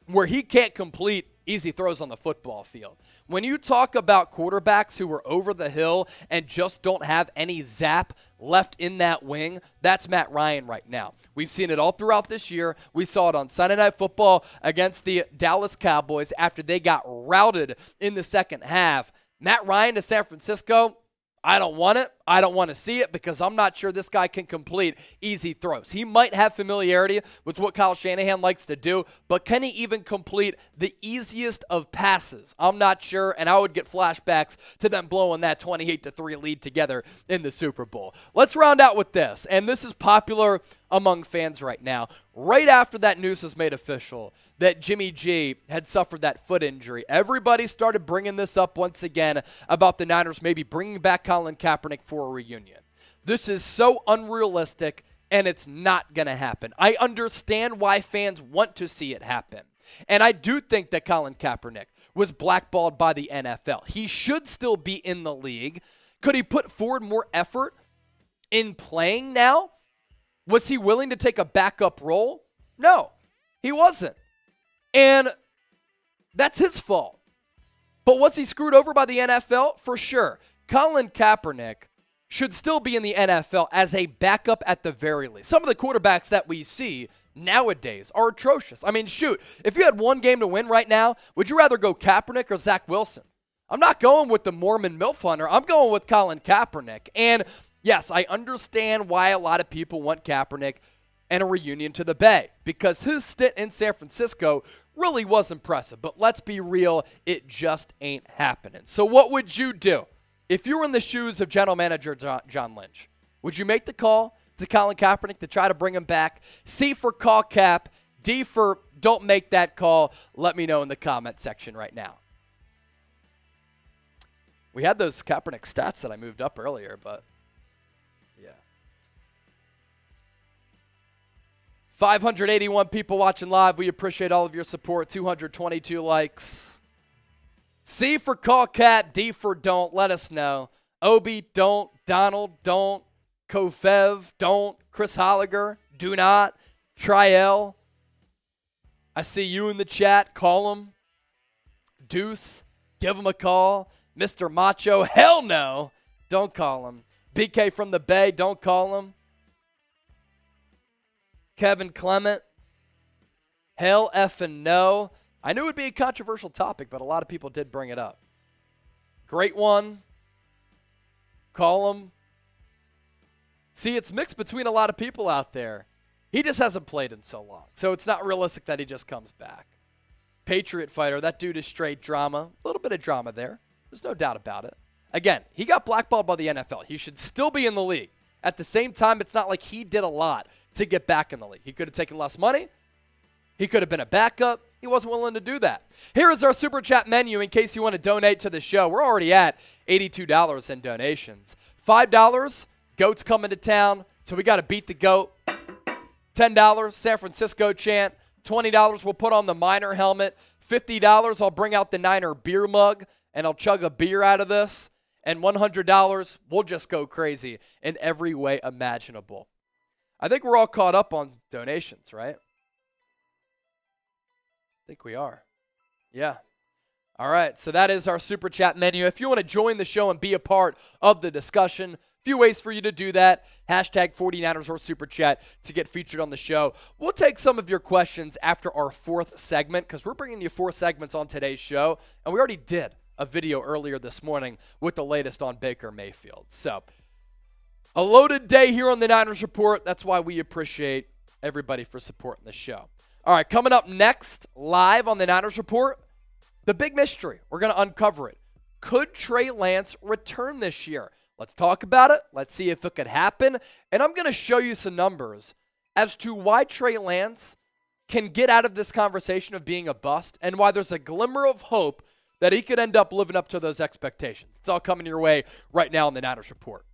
where he can't complete easy throws on the football field. When you talk about quarterbacks who are over the hill and just don't have any zap left in that wing, that's Matt Ryan right now. We've seen it all throughout this year. We saw it on Sunday Night Football against the Dallas Cowboys after they got routed in the second half. Matt Ryan to San Francisco, I don't want it. I don't want to see it because I'm not sure this guy can complete easy throws. He might have familiarity with what Kyle Shanahan likes to do, but can he even complete the easiest of passes? I'm not sure, and I would get flashbacks to them blowing that 28-3 lead together in the Super Bowl. Let's round out with this, and this is popular among fans right now. Right after that news was made official that Jimmy G had suffered that foot injury, everybody started bringing this up once again about the Niners maybe bringing back Colin Kaepernick for a reunion. This is so unrealistic, and it's not going to happen. I understand why fans want to see it happen. And I do think that Colin Kaepernick was blackballed by the NFL. He should still be in the league. Could he put forward more effort in playing now? Was he willing to take a backup role? No, he wasn't. And that's his fault. But was he screwed over by the NFL? For sure. Colin Kaepernick should still be in the NFL as a backup at the very least. Some of the quarterbacks that we see nowadays are atrocious. I mean, shoot, if you had one game to win right now, would you rather go Kaepernick or Zach Wilson? I'm not going with the Mormon MILF hunter. I'm going with Colin Kaepernick. And yes, I understand why a lot of people want Kaepernick and a reunion to the Bay, because his stint in San Francisco really was impressive. But let's be real, it just ain't happening. So what would you do if you were in the shoes of general manager John Lynch? Would you make the call to Colin Kaepernick to try to bring him back? C for call Cap, D for don't make that call. Let me know in the comment section right now. We had those Kaepernick stats that I moved up earlier, but yeah. 581 people watching live. We appreciate all of your support. 222 likes. C for call Cap, D for don't. Let us know. Obi, don't. Donald, don't. Kofev, don't. Chris Holliger, do not. Triel, I see you in the chat. Call him. Deuce, give him a call. Mr. Macho, hell no. Don't call him. BK from the Bay, don't call him. Kevin Clement, hell effing no. I knew it would be a controversial topic, but a lot of people did bring it up. Great one. Call him. See, it's mixed between a lot of people out there. He just hasn't played in so long, so it's not realistic that he just comes back. Patriot fighter, that dude is straight drama. A little bit of drama there. There's no doubt about it. Again, he got blackballed by the NFL. He should still be in the league. At the same time, it's not like he did a lot to get back in the league. He could have taken less money. He could have been a backup. He wasn't willing to do that. Here is our Super Chat menu in case you want to donate to the show. We're already at $82 in donations. $5, GOAT's coming to town, so we got to beat the GOAT. $10, San Francisco chant. $20, we'll put on the Miner helmet. $50, I'll bring out the Niner beer mug, and I'll chug a beer out of this. And $100, we'll just go crazy in every way imaginable. I think we're all caught up on donations, right? I think we are. Yeah. All right, so that is our Super Chat menu. If you want to join the show and be a part of the discussion, few ways for you to do that. Hashtag 49ers or Super Chat to get featured on the show. We'll take some of your questions after our fourth segment because we're bringing you 4 segments on today's show, and we already did a video earlier this morning with the latest on Baker Mayfield. So a loaded day here on the Niners Report. That's why we appreciate everybody for supporting the show. All right, coming up next, live on the Niners Report, the big mystery. We're going to uncover it. Could Trey Lance return this year? Let's talk about it. Let's see if it could happen. And I'm going to show you some numbers as to why Trey Lance can get out of this conversation of being a bust and why there's a glimmer of hope that he could end up living up to those expectations. It's all coming your way right now on the Niners Report.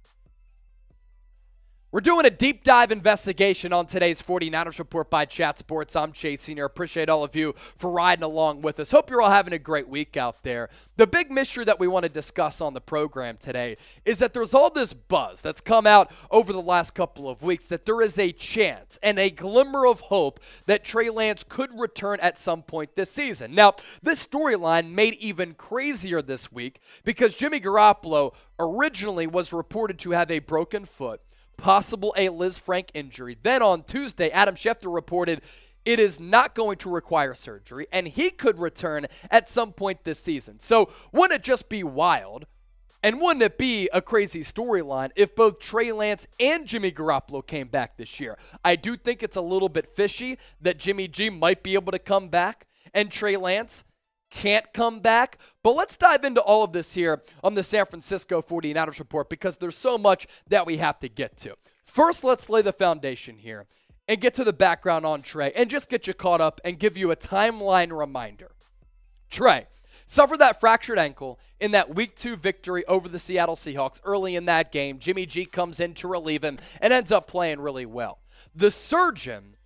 We're doing a deep dive investigation on today's 49ers Report by Chat Sports. I'm Chase Senior. Appreciate all of you for riding along with us. Hope you're all having a great week out there. The big mystery that we want to discuss on the program today is that there's all this buzz that's come out over the last couple of weeks that there is a chance and a glimmer of hope that Trey Lance could return at some point this season. Now, this storyline made even crazier this week because Jimmy Garoppolo originally was reported to have a broken foot, possible a Liz Frank injury. Then on Tuesday, Adam Schefter reported it is not going to require surgery, and he could return at some point this season. So wouldn't it just be wild, and wouldn't it be a crazy storyline if both Trey Lance and Jimmy Garoppolo came back this year? I do think it's a little bit fishy that Jimmy G might be able to come back, and Trey Lance can't come back. But let's dive into all of this here on the San Francisco 49ers Report because there's so much that we have to get to. First, let's lay the foundation here and get to the background on Trey and just get you caught up and give you a timeline reminder. Trey suffered that fractured ankle in that Week 2 victory over the Seattle Seahawks. Early in that game, Jimmy G comes in to relieve him and ends up playing really well. The surgeon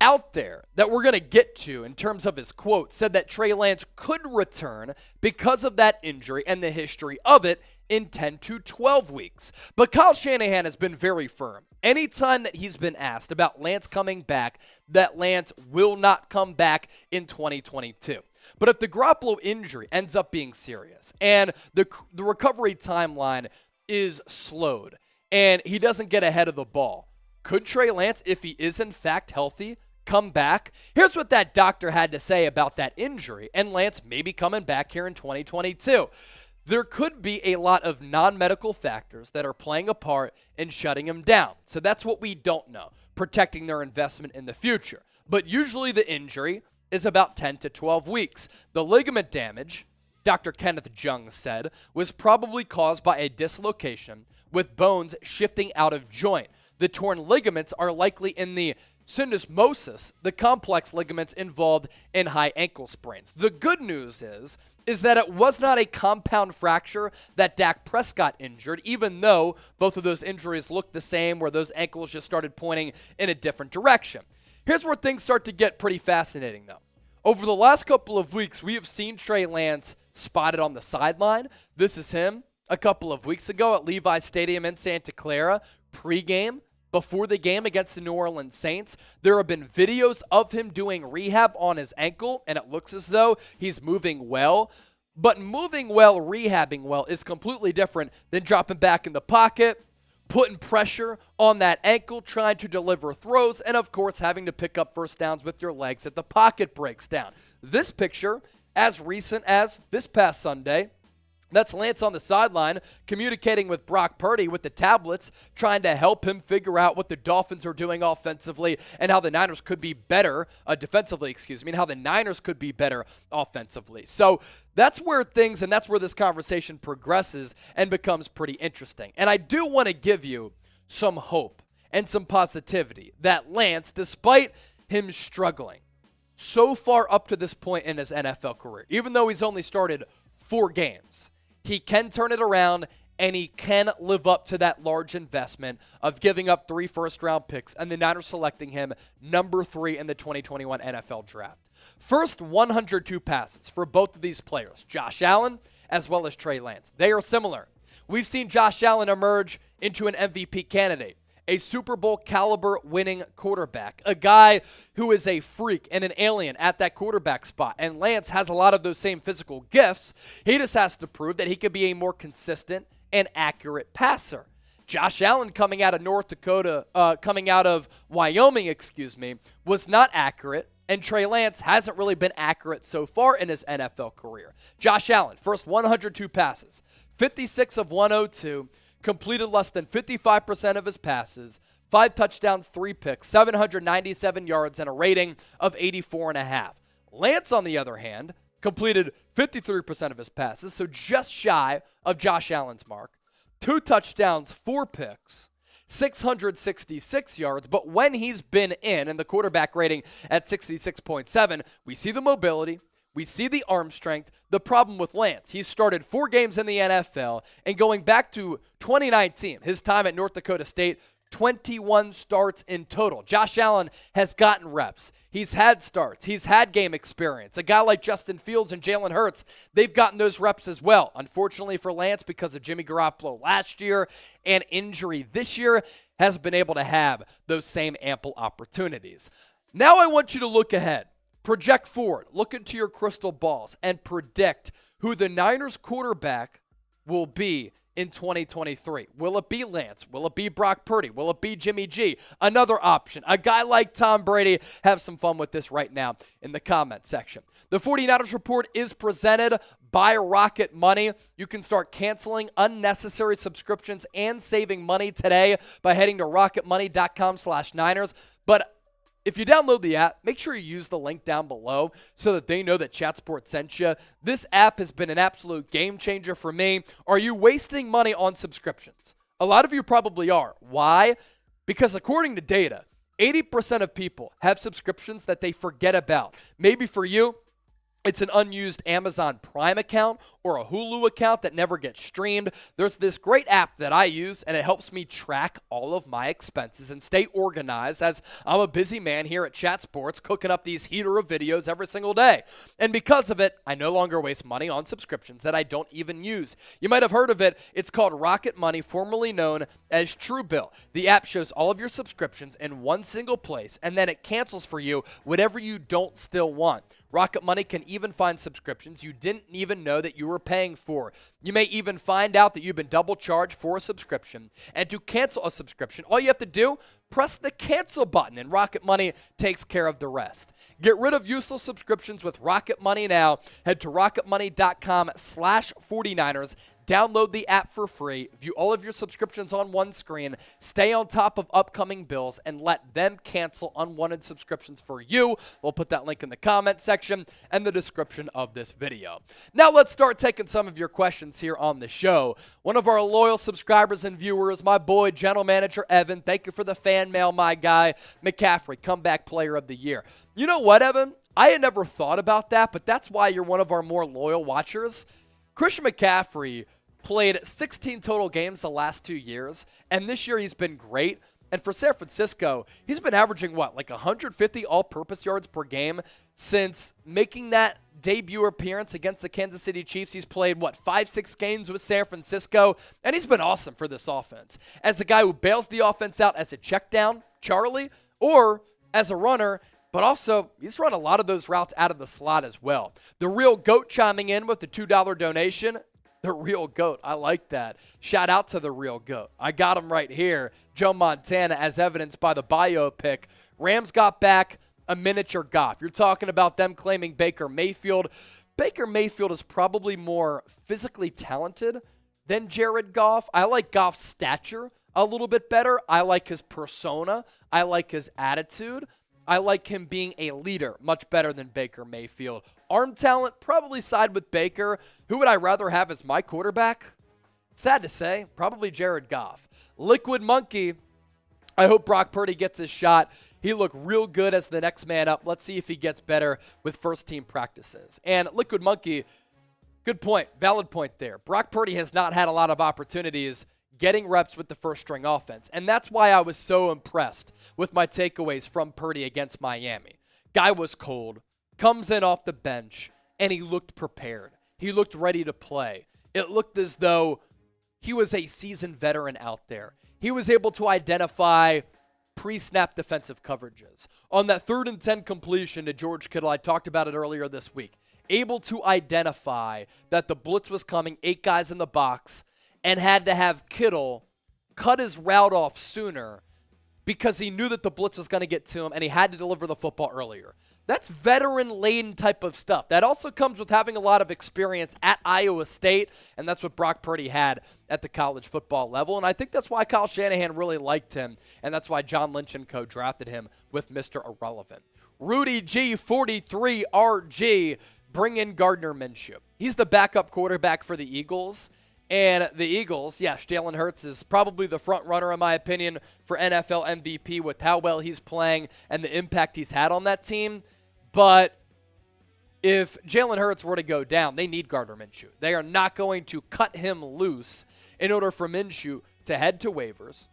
out there that we're going to get to in terms of his quote said that Trey Lance could return because of that injury and the history of it in 10 to 12 weeks. But Kyle Shanahan has been very firm. Anytime that he's been asked about Lance coming back, that Lance will not come back in 2022. But if the Garoppolo injury ends up being serious and the recovery timeline is slowed and he doesn't get ahead of the ball, could Trey Lance, if he is in fact healthy, come back. Here's what that doctor had to say about that injury and Lance maybe coming back here in 2022. There could be a lot of non-medical factors that are playing a part in shutting him down. So that's what we don't know, protecting their investment in the future. But usually the injury is about 10 to 12 weeks. The ligament damage, Dr. Kenneth Jung said, was probably caused by a dislocation with bones shifting out of joint. The torn ligaments are likely in the syndesmosis, the complex ligaments involved in high ankle sprains. The good news is that it was not a compound fracture that Dak Prescott injured, even though both of those injuries looked the same, where those ankles just started pointing in a different direction. Here's where things start to get pretty fascinating, though. Over the last couple of weeks, we have seen Trey Lance spotted on the sideline. This is him a couple of weeks ago at Levi's Stadium in Santa Clara, pregame, before the game against the New Orleans Saints. There have been videos of him doing rehab on his ankle, and it looks as though he's moving well. But moving well, rehabbing well is completely different than dropping back in the pocket, putting pressure on that ankle, trying to deliver throws, and of course having to pick up first downs with your legs if the pocket breaks down. This picture, as recent as this past Sunday, that's Lance on the sideline communicating with Brock Purdy with the tablets, trying to help him figure out what the Dolphins are doing offensively and how the Niners could be better, defensively, and how the Niners could be better offensively. So that's where that's where this conversation progresses and becomes pretty interesting. And I do want to give you some hope and some positivity that Lance, despite him struggling so far up to this point in his NFL career, even though he's only started 4 games, he can turn it around, and he can live up to that large investment of giving up 3 first-round picks and the Niners selecting him number 3 in the 2021 NFL Draft. First 102 passes for both of these players, Josh Allen as well as Trey Lance. They are similar. We've seen Josh Allen emerge into an MVP candidate, a Super Bowl caliber winning quarterback, a guy who is a freak and an alien at that quarterback spot. And Lance has a lot of those same physical gifts. He just has to prove that he could be a more consistent and accurate passer. Josh Allen coming out of Wyoming, was not accurate. And Trey Lance hasn't really been accurate so far in his NFL career. Josh Allen, first 102 passes, 56 of 102, completed less than 55% of his passes, 5 touchdowns, 3 picks, 797 yards, and a rating of 84.5. Lance, on the other hand, completed 53% of his passes, so just shy of Josh Allen's mark. 2 touchdowns, 4 picks, 666 yards, but when he's been in, and the quarterback rating at 66.7, we see the mobility, we see the arm strength. The problem with Lance, he's started 4 games in the NFL, and going back to 2019, his time at North Dakota State, 21 starts in total. Josh Allen has gotten reps. He's had starts. He's had game experience. A guy like Justin Fields and Jalen Hurts, they've gotten those reps as well. Unfortunately for Lance, because of Jimmy Garoppolo last year and injury this year, hasn't been able to have those same ample opportunities. Now I want you to look ahead. Project forward, look into your crystal balls, and predict who the Niners quarterback will be in 2023. Will it be Lance? Will it be Brock Purdy? Will it be Jimmy G? Another option, a guy like Tom Brady. Have some fun with this right now in the comment section. The 49ers Report is presented by Rocket Money. You can start canceling unnecessary subscriptions and saving money today by heading to rocketmoney.com/Niners. But if you download the app, make sure you use the link down below so that they know that ChatSport sent you. This app has been an absolute game changer for me. Are you wasting money on subscriptions? A lot of you probably are. Why? Because according to data, 80% of people have subscriptions that they forget about. Maybe for you, it's an unused Amazon Prime account or a Hulu account that never gets streamed. There's this great app that I use, and it helps me track all of my expenses and stay organized, as I'm a busy man here at Chat Sports cooking up these heater of videos every single day. And because of it, I no longer waste money on subscriptions that I don't even use. You might have heard of it. It's called Rocket Money, formerly known as Truebill. The app shows all of your subscriptions in one single place, and then it cancels for you whatever you don't still want. Rocket Money can even find subscriptions you didn't even know that you were paying for. You may even find out that you've been double charged for a subscription. And to cancel a subscription, all you have to do, press the cancel button, and Rocket Money takes care of the rest. Get rid of useless subscriptions with Rocket Money now. Head to rocketmoney.com/49ers. Download the app for free, view all of your subscriptions on one screen, stay on top of upcoming bills, and let them cancel unwanted subscriptions for you. We'll put that link in the comment section and the description of this video. Now let's start taking some of your questions here on the show. One of our loyal subscribers and viewers, my boy, General Manager Evan, thank you for the fan mail, my guy. McCaffrey, comeback player of the year. You know what, Evan? I had never thought about that, but that's why you're one of our more loyal watchers. Christian McCaffrey played 16 total games the last 2 years, and this year he's been great. And for San Francisco, he's been averaging, like 150 all-purpose yards per game since making that debut appearance against the Kansas City Chiefs. He's played, 5-6 games with San Francisco, and he's been awesome for this offense. As a guy who bails the offense out as a check down, Charlie, or as a runner, but also he's run a lot of those routes out of the slot as well. The Real GOAT chiming in with the $2 donation. The Real GOAT. I like that. Shout out to the Real GOAT. I got him right here. Joe Montana, as evidenced by the biopic. Rams got back a miniature Goff. You're talking about them claiming Baker Mayfield. Baker Mayfield is probably more physically talented than Jared Goff. I like Goff's stature a little bit better. I like his persona. I like his attitude. I like him being a leader much better than Baker Mayfield. Arm talent, probably side with Baker. Who would I rather have as my quarterback? Sad to say, probably Jared Goff. Liquid Monkey, I hope Brock Purdy gets his shot. He looked real good as the next man up. Let's see if he gets better with first-team practices. And Liquid Monkey, good point, valid point there. Brock Purdy has not had a lot of opportunities getting reps with the first-string offense. And that's why I was so impressed with my takeaways from Purdy against Miami. Guy was cold, comes in off the bench, and he looked prepared. He looked ready to play. It looked as though he was a seasoned veteran out there. He was able to identify pre-snap defensive coverages. On that 3rd and 10 completion to George Kittle, I talked about it earlier this week, able to identify that the blitz was coming, 8 guys in the box, and had to have Kittle cut his route off sooner because he knew that the blitz was going to get to him and he had to deliver the football earlier. That's veteran-laden type of stuff. That also comes with having a lot of experience at Iowa State, and that's what Brock Purdy had at the college football level. And I think that's why Kyle Shanahan really liked him, and that's why John Lynch and co. drafted him with Mr. Irrelevant. Rudy G43RG, bring in Gardner Minshew. He's the backup quarterback for the Eagles. And the Eagles, Jalen Hurts is probably the front runner, in my opinion, for NFL MVP with how well he's playing and the impact he's had on that team. But if Jalen Hurts were to go down, they need Gardner Minshew. They are not going to cut him loose in order for Minshew to head to waivers.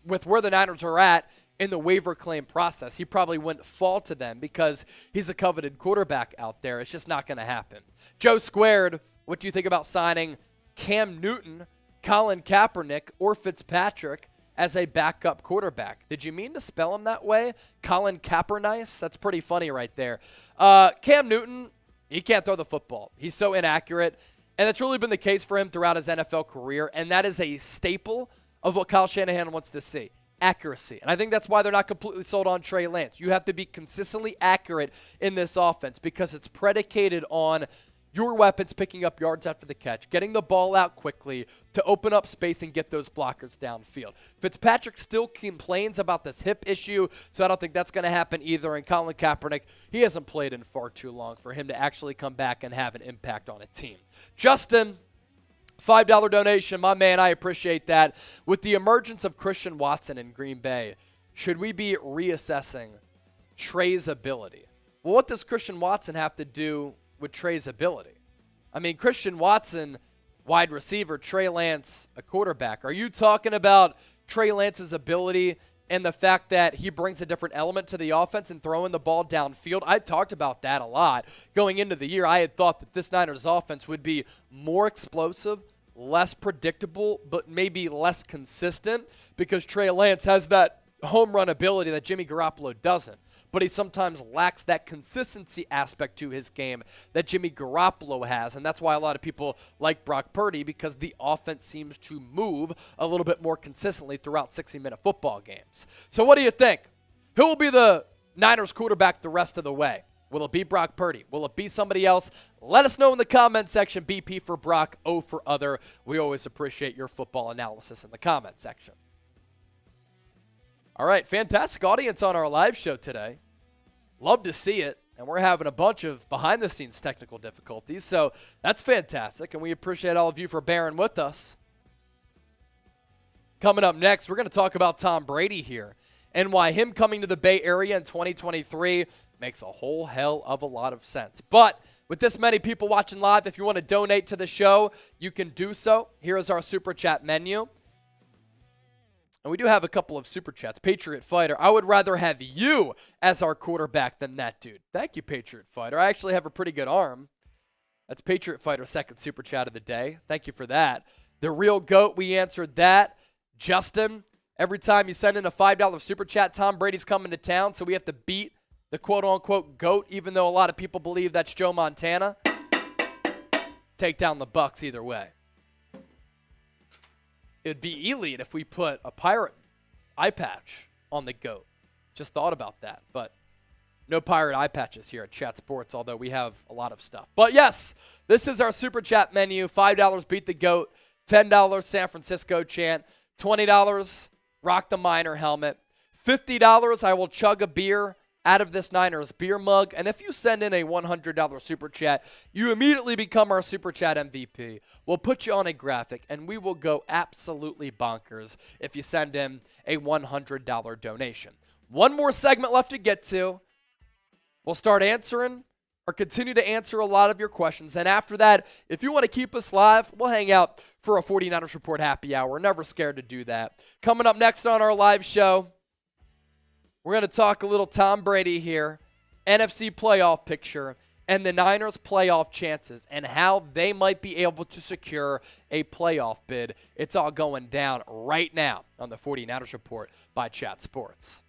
With where the Niners are at in the waiver claim process, he probably wouldn't fall to them because he's a coveted quarterback out there. It's just not going to happen. Joe Squared, what do you think about signing Cam Newton, Colin Kaepernick, or Fitzpatrick as a backup quarterback? Did you mean to spell him that way? Colin Kaepernick? That's pretty funny right there. Cam Newton, he can't throw the football. He's so inaccurate, and that's really been the case for him throughout his NFL career, and that is a staple of what Kyle Shanahan wants to see. Accuracy. And I think that's why they're not completely sold on Trey Lance. You have to be consistently accurate in this offense because it's predicated on your weapons picking up yards after the catch, getting the ball out quickly to open up space and get those blockers downfield. Fitzpatrick still complains about this hip issue, so I don't think that's going to happen either. And Colin Kaepernick, he hasn't played in far too long for him to actually come back and have an impact on a team. Justin, $5 donation. My man, I appreciate that. With the emergence of Christian Watson in Green Bay, should we be reassessing Trey's ability? Well, what does Christian Watson have to do with Trey's ability? I mean, Christian Watson, wide receiver, Trey Lance, a quarterback. Are you talking about Trey Lance's ability and the fact that he brings a different element to the offense and throwing the ball downfield? I talked about that a lot. Going into the year, I had thought that this Niners offense would be more explosive, less predictable, but maybe less consistent because Trey Lance has that home run ability that Jimmy Garoppolo doesn't. but he sometimes lacks that consistency aspect to his game that Jimmy Garoppolo has, and that's why a lot of people like Brock Purdy, because the offense seems to move a little bit more consistently throughout 60-minute football games. So what do you think? Who will be the Niners quarterback the rest of the way? Will it be Brock Purdy? Will it be somebody else? Let us know in the comment section. BP for Brock, O for other. We always appreciate your football analysis in the comment section. All right, fantastic audience on our live show today. Love to see it, and we're having a bunch of behind-the-scenes technical difficulties, so that's fantastic, and we appreciate all of you for bearing with us. Coming up next, we're going to talk about Tom Brady here and why him coming to the Bay Area in 2023 makes a whole hell of a lot of sense. But with this many people watching live, if you want to donate to the show, you can do so. Here is our Super Chat menu. And we do have a couple of Super Chats. Patriot Fighter, I would rather have you as our quarterback than that dude. Thank you, Patriot Fighter. I actually have a pretty good arm. That's Patriot Fighter's second Super Chat of the day. Thank you for that. The Real GOAT, we answered that. Justin, every time you send in a $5 Super Chat, Tom Brady's coming to town, so we have to beat the quote-unquote GOAT, even though a lot of people believe that's Joe Montana. Take down the Bucks either way. It'd be elite if we put a pirate eye patch on the GOAT. Just thought about that, but no pirate eye patches here at Chat Sports, although we have a lot of stuff. But yes, this is our Super Chat menu. $5, beat the GOAT. $10, San Francisco chant. $20, rock the Miner helmet. $50, I will chug a beer out of this Niners beer mug. And if you send in a $100 Super Chat, you immediately become our Super Chat MVP. We'll put you on a graphic, and we will go absolutely bonkers if you send in a $100 donation. One more segment left to get to. We'll start answering or continue to answer a lot of your questions. And after that, if you want to keep us live, we'll hang out for a 49ers Report happy hour. We're never scared to do that. Coming up next on our live show, we're going to talk a little Tom Brady here, NFC playoff picture, and the Niners' playoff chances and how they might be able to secure a playoff bid. It's all going down right now on the 49ers Report by Chat Sports.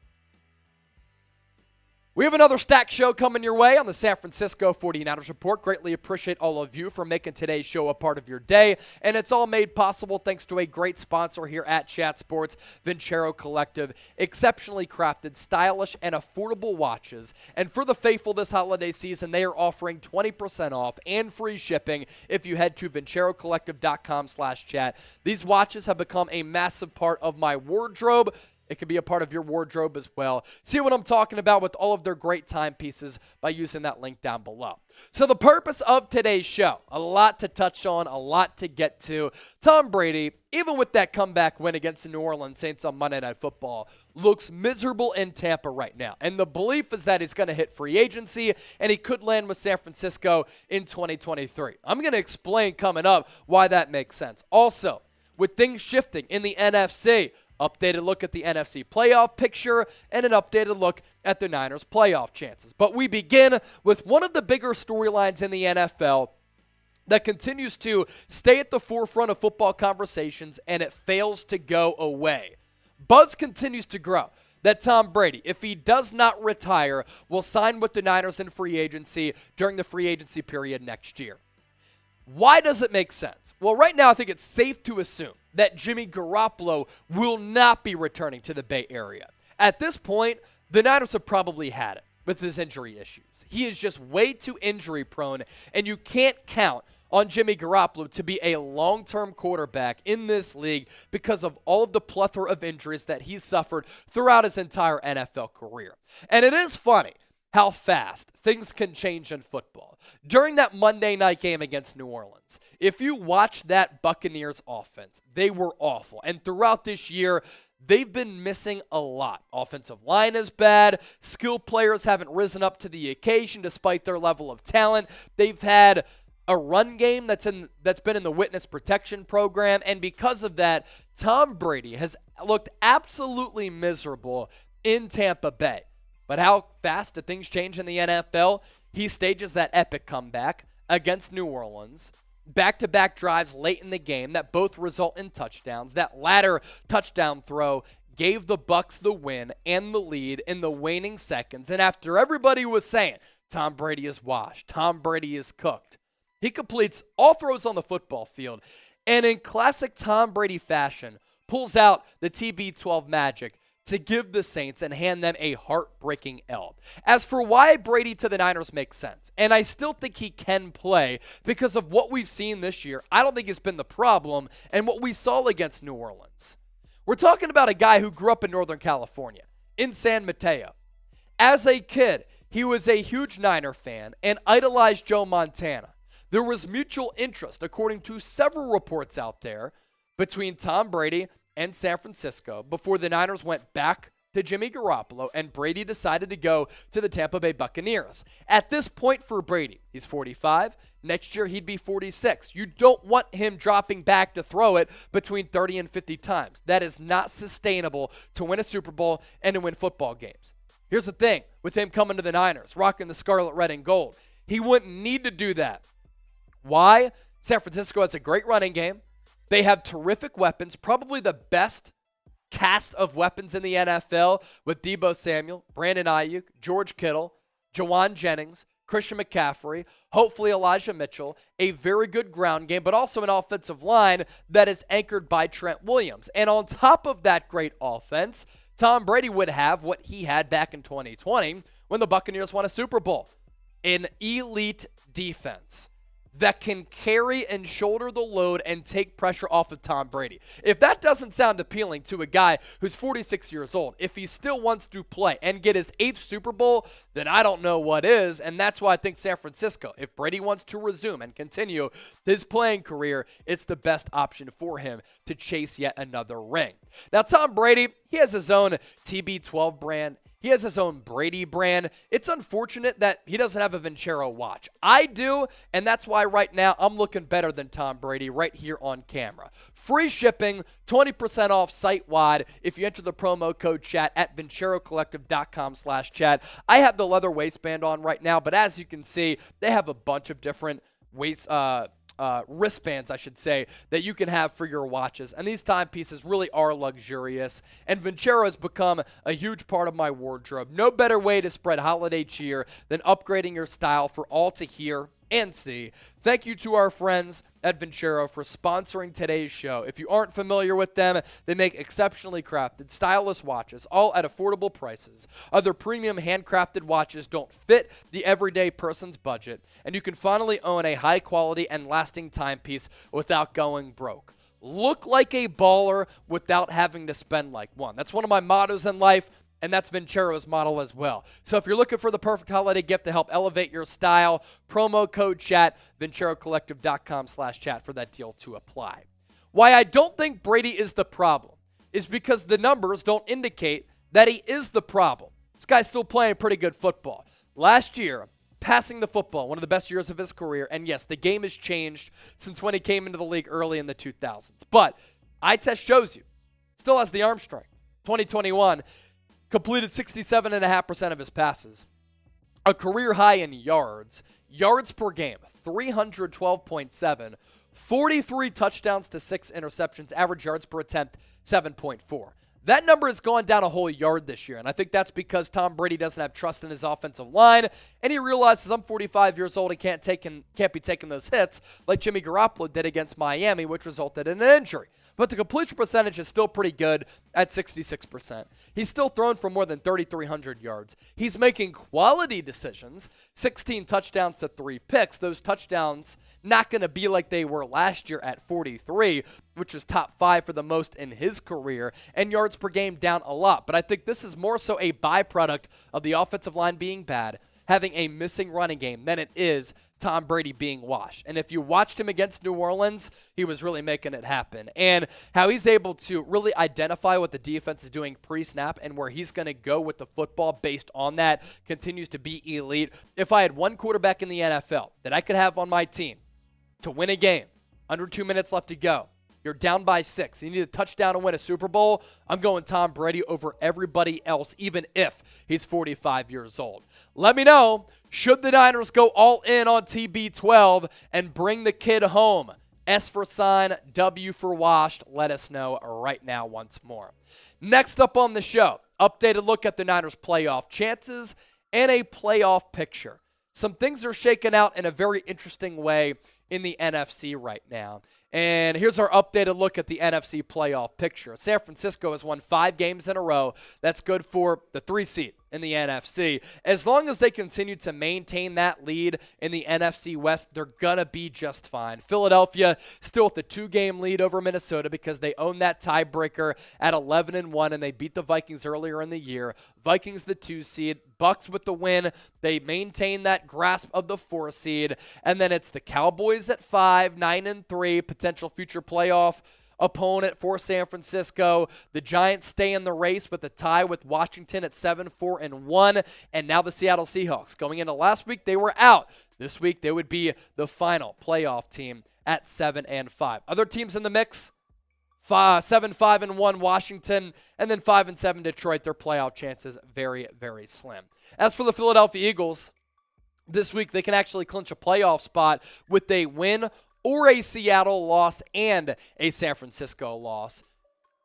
We have another stacked show coming your way on the San Francisco 49ers Report. Greatly appreciate all of you for making today's show a part of your day. And it's all made possible thanks to a great sponsor here at Chat Sports, Vincero Collective. Exceptionally crafted, stylish, and affordable watches. And for the faithful this holiday season, they are offering 20% off and free shipping if you head to vincerocollective.com/chat. These watches have become a massive part of my wardrobe. It could be a part of your wardrobe as well. See what I'm talking about with all of their great timepieces by using that link down below. So the purpose of today's show, a lot to touch on, a lot to get to. Tom Brady, even with that comeback win against the New Orleans Saints on Monday Night Football, looks miserable in Tampa right now. And the belief is that he's going to hit free agency and he could land with San Francisco in 2023. I'm going to explain coming up why that makes sense. Also, with things shifting in the NFC, updated look at the NFC playoff picture, and an updated look at the Niners' playoff chances. But we begin with one of the bigger storylines in the NFL that continues to stay at the forefront of football conversations, and it fails to go away. Buzz continues to grow that Tom Brady, if he does not retire, will sign with the Niners in free agency during the free agency period next year. Why does it make sense? Well, right now I think it's safe to assume that Jimmy Garoppolo will not be returning to the Bay Area. At this point, the Niners have probably had it with his injury issues. He is just way too injury prone, and you can't count on Jimmy Garoppolo to be a long-term quarterback in this league because of all of the plethora of injuries that he's suffered throughout his entire NFL career. And it is funny how fast things can change in football. During that Monday night game against New Orleans, if you watch that Buccaneers offense, they were awful. And throughout this year, they've been missing a lot. Offensive line is bad. Skilled players haven't risen up to the occasion despite their level of talent. They've had a run game that's been in the witness protection program. And because of that, Tom Brady has looked absolutely miserable in Tampa Bay. But how fast do things change in the NFL? He stages that epic comeback against New Orleans. Back-to-back drives late in the game that both result in touchdowns. That latter touchdown throw gave the Bucs the win and the lead in the waning seconds. And after everybody was saying, Tom Brady is washed, Tom Brady is cooked, he completes all throws on the football field. And in classic Tom Brady fashion, pulls out the TB12 magic to give the Saints and hand them a heartbreaking L. As for why Brady to the Niners makes sense, and I still think he can play because of what we've seen this year, I don't think it's been the problem and what we saw against New Orleans. We're talking about a guy who grew up in Northern California, in San Mateo. As a kid, he was a huge Niner fan and idolized Joe Montana. There was mutual interest, according to several reports out there, between Tom Brady and San Francisco before the Niners went back to Jimmy Garoppolo and Brady decided to go to the Tampa Bay Buccaneers. At this point for Brady, he's 45. Next year, he'd be 46. You don't want him dropping back to throw it between 30 and 50 times. That is not sustainable to win a Super Bowl and to win football games. Here's the thing with him coming to the Niners, rocking the scarlet, red, and gold. He wouldn't need to do that. Why? San Francisco has a great running game. They have terrific weapons, probably the best cast of weapons in the NFL with Deebo Samuel, Brandon Ayuk, George Kittle, Jawan Jennings, Christian McCaffrey, hopefully Elijah Mitchell, a very good ground game, but also an offensive line that is anchored by Trent Williams. And on top of that great offense, Tom Brady would have what he had back in 2020 when the Buccaneers won a Super Bowl, an elite defense that can carry and shoulder the load and take pressure off of Tom Brady. If that doesn't sound appealing to a guy who's 46 years old, if he still wants to play and get his 8th Super Bowl, then I don't know what is, and that's why I think San Francisco, if Brady wants to resume and continue his playing career, it's the best option for him to chase yet another ring. Now, Tom Brady, he has his own TB12 brand. He has his own Brady brand. It's unfortunate that he doesn't have a Vincero watch. I do, and that's why right now I'm looking better than Tom Brady right here on camera. Free shipping, 20% off site-wide if you enter the promo code chat at VinceroCollective.com/chat. I have the leather waistband on right now, but as you can see, they have a bunch of different wristbands, I should say, that you can have for your watches. And these timepieces really are luxurious. And Vincero has become a huge part of my wardrobe. No better way to spread holiday cheer than upgrading your style for all to hear and see. Thank you to our friends at Vincero for sponsoring today's show. If you aren't familiar with them, they make exceptionally crafted, stylish watches, all at affordable prices. Other premium handcrafted watches don't fit the everyday person's budget, and you can finally own a high-quality and lasting timepiece without going broke. Look like a baller without having to spend like one. That's one of my mottos in life, and that's Vincero's model as well. So if you're looking for the perfect holiday gift to help elevate your style, promo code chat, VinceroCollective.com/chat for that deal to apply. Why I don't think Brady is the problem is because the numbers don't indicate that he is the problem. This guy's still playing pretty good football. Last year, passing the football, one of the best years of his career, and yes, the game has changed since when he came into the league early in the 2000s. But eye test shows you, still has the arm strength. 2021, completed 67.5% of his passes. A career high in yards. Yards per game, 312.7. 43 touchdowns to 6 interceptions. Average yards per attempt, 7.4. That number has gone down a whole yard this year, and I think that's because Tom Brady doesn't have trust in his offensive line, and he realizes I'm 45 years old and can't be taking those hits like Jimmy Garoppolo did against Miami, which resulted in an injury. But the completion percentage is still pretty good at 66%. He's still thrown for more than 3,300 yards. He's making quality decisions, 16 touchdowns to 3 picks. Those touchdowns not going to be like they were last year at 43, which was top 5 for the most in his career, and yards per game down a lot. But I think this is more so a byproduct of the offensive line being bad, having a missing running game, than it is Tom Brady being washed. And if you watched him against New Orleans, he was really making it happen. And how he's able to really identify what the defense is doing pre-snap and where he's going to go with the football based on that continues to be elite. If I had one quarterback in the NFL that I could have on my team to win a game, under 2 minutes left to go, you're down by 6, you need a touchdown to win a Super Bowl, I'm going Tom Brady over everybody else, even if he's 45 years old. Let me know, should the Niners go all in on TB12 and bring the kid home? S for sign, W for washed. Let us know right now once more. Next up on the show, updated look at the Niners' playoff chances and a playoff picture. Some things are shaking out in a very interesting way in the NFC right now. And here's our updated look at the NFC playoff picture. San Francisco has won 5 games in a row. That's good for the 3 seed in the NFC. As long as they continue to maintain that lead in the NFC West, they're going to be just fine. Philadelphia still with the 2-game lead over Minnesota because they own that tiebreaker at 11-1, and they beat the Vikings earlier in the year. Vikings the 2 seed. Bucks with the win. They maintain that grasp of the 4 seed. And then it's the Cowboys at 5, 9-3, potential future playoff opponent for San Francisco. The Giants stay in the race with a tie with Washington at 7-4-1. And now the Seattle Seahawks. Going into last week, they were out. This week, they would be the final playoff team at 7-5. Other teams in the mix? 7-5-1 Washington, and then 5-7 Detroit. Their playoff chances very, very slim. As for the Philadelphia Eagles, this week they can actually clinch a playoff spot with a win or a Seattle loss and a San Francisco loss.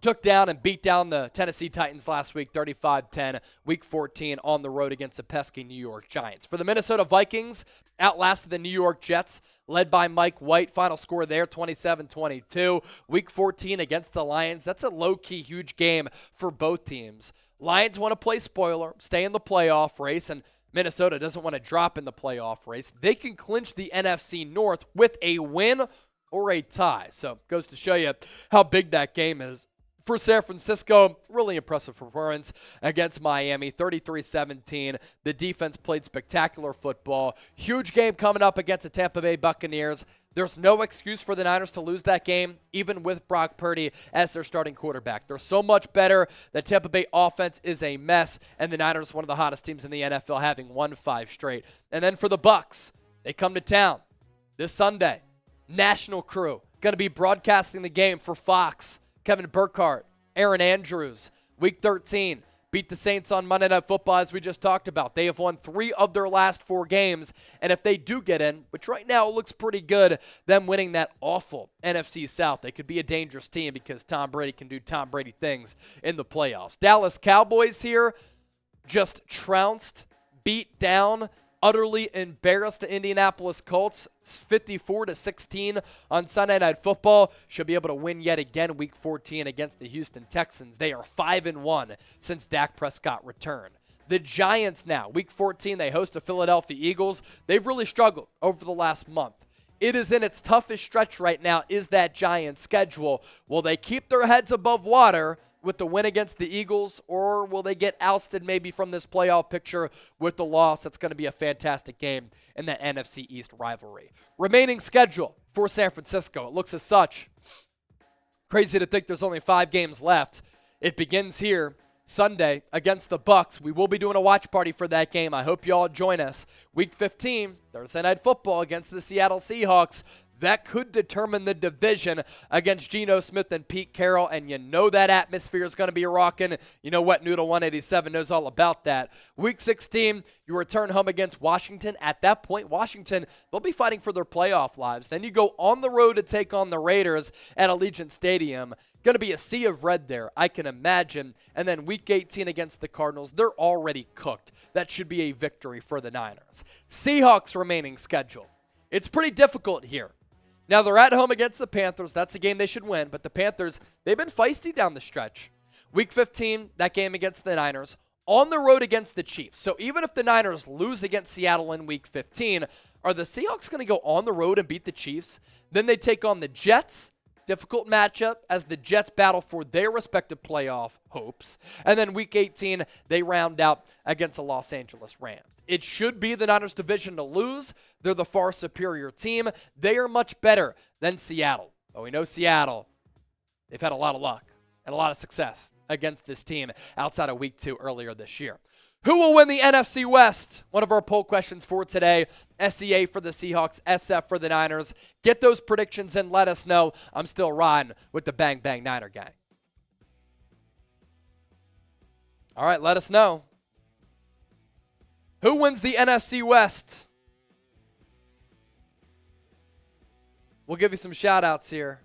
Took down and beat down the Tennessee Titans last week, 35-10, Week 14 on the road against the pesky New York Giants. For the Minnesota Vikings, outlasted the New York Jets, led by Mike White. Final score there, 27-22. Week 14 against the Lions. That's a low-key huge game for both teams. Lions want to play spoiler, stay in the playoff race, and Minnesota doesn't want to drop in the playoff race. They can clinch the NFC North with a win or a tie. So goes to show you how big that game is. For San Francisco, really impressive performance against Miami, 33-17. The defense played spectacular football. Huge game coming up against the Tampa Bay Buccaneers. There's no excuse for the Niners to lose that game, even with Brock Purdy as their starting quarterback. They're so much better. The Tampa Bay offense is a mess, and the Niners, one of the hottest teams in the NFL, having won 5 straight. And then for the Bucs, they come to town this Sunday. National crew going to be broadcasting the game for Fox. Kevin Burkhardt, Aaron Andrews, Week 13, beat the Saints on Monday Night Football, as we just talked about. They have won 3 of their last 4 games, and if they do get in, which right now looks pretty good, them winning that awful NFC South, they could be a dangerous team because Tom Brady can do Tom Brady things in the playoffs. Dallas Cowboys here just trounced, beat down, utterly embarrassed the Indianapolis Colts 54-16 on Sunday Night Football. Should be able to win yet again Week 14 against the Houston Texans. They are 5-1 since Dak Prescott returned. The Giants now, Week 14, they host the Philadelphia Eagles. They've really struggled over the last month. It is in its toughest stretch right now, is that Giants schedule. Will they keep their heads above water with the win against the Eagles, or will they get ousted maybe from this playoff picture with the loss? That's going to be a fantastic game in the NFC East rivalry. Remaining schedule for San Francisco, it looks as such. Crazy to think there's only 5 games left. It begins here Sunday against the Bucs. We will be doing a watch party for that game. I hope you all join us. Week 15, Thursday Night Football against the Seattle Seahawks. That could determine the division against Geno Smith and Pete Carroll, and you know that atmosphere is going to be rocking. You know what, Noodle 187 knows all about that. Week 16, you return home against Washington. At that point, Washington, they'll be fighting for their playoff lives. Then you go on the road to take on the Raiders at Allegiant Stadium. Going to be a sea of red there, I can imagine. And then Week 18 against the Cardinals, they're already cooked. That should be a victory for the Niners. Seahawks remaining schedule. It's pretty difficult here. Now, they're at home against the Panthers. That's a game they should win. But the Panthers, they've been feisty down the stretch. Week 15, that game against the Niners. On the road against the Chiefs. So even if the Niners lose against Seattle in Week 15, are the Seahawks going to go on the road and beat the Chiefs? Then they take on the Jets. Difficult matchup as the Jets battle for their respective playoff hopes. And then Week 18, they round out against the Los Angeles Rams. It should be the Niners division to lose. They're the far superior team. They are much better than Seattle. But we know Seattle, they've had a lot of luck and a lot of success against this team outside of Week 2 earlier this year. Who will win the NFC West? One of our poll questions for today. SEA for the Seahawks, SF for the Niners. Get those predictions and let us know. I'm still riding with the Bang Bang Niner gang. All right, let us know. Who wins the NFC West? We'll give you some shout-outs here.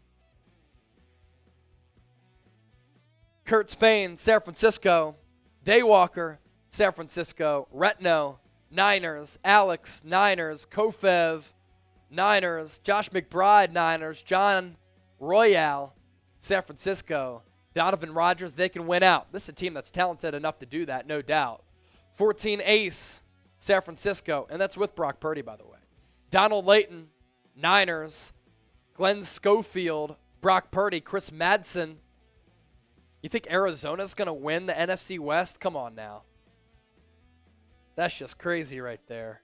Kurt Spain, San Francisco. Daywalker, San Francisco. Retno, Niners. Alex, Niners. Kofev, Niners. Josh McBride, Niners. John Royale, San Francisco. Donovan Rogers, they can win out. This is a team that's talented enough to do that, no doubt. 14 Ace, San Francisco. And that's with Brock Purdy, by the way. Donald Layton, Niners. Glenn Schofield, Brock Purdy, Chris Madsen. You think Arizona's going to win the NFC West? Come on now. That's just crazy right there.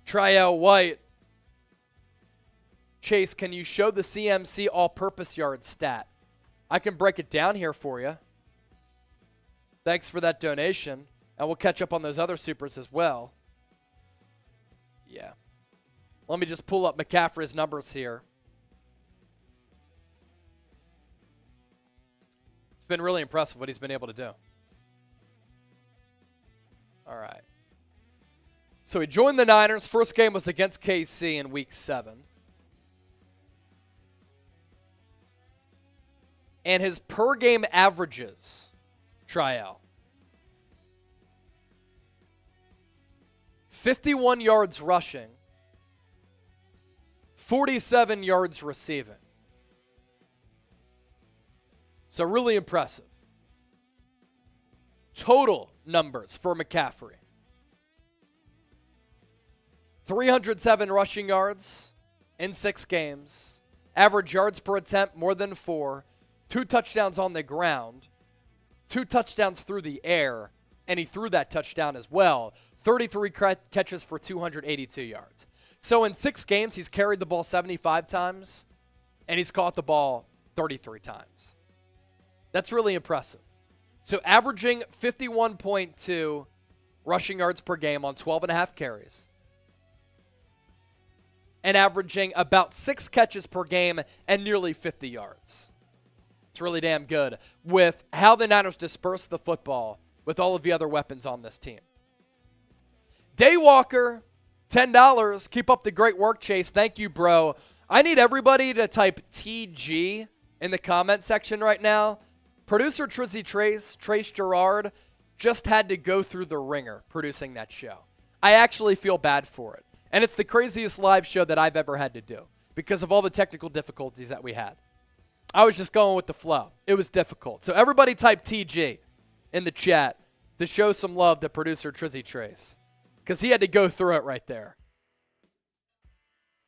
Triel White. Chase, can you show the CMC all-purpose yard stat? I can break it down here for you. Thanks for that donation. And we'll catch up on those other supers as well. Yeah. Let me just pull up McCaffrey's numbers here. It's been really impressive what he's been able to do. All right. So he joined the Niners. First game was against KC in Week 7. And his per-game averages, tryout. 51 yards rushing. 47 yards receiving. So really impressive. Total numbers for McCaffrey. 307 rushing yards in 6 games. Average yards per attempt more than 4. 2 touchdowns on the ground. 2 touchdowns through the air. And he threw that touchdown as well. 33 catches for 282 yards. So in 6 games, he's carried the ball 75 times, and he's caught the ball 33 times. That's really impressive. So averaging 51.2 rushing yards per game on 12.5 carries, and averaging about 6 catches per game and nearly 50 yards. It's really damn good with how the Niners disperse the football with all of the other weapons on this team. Daywalker, $10. Keep up the great work, Chase. Thank you, bro. I need everybody to type TG in the comment section right now. Producer Trace Gerard just had to go through the ringer producing that show. I actually feel bad for it. And it's the craziest live show that I've ever had to do because of all the technical difficulties that we had. I was just going with the flow. It was difficult. So everybody type TG in the chat to show some love to producer Trizzy Trace, because he had to go through it right there.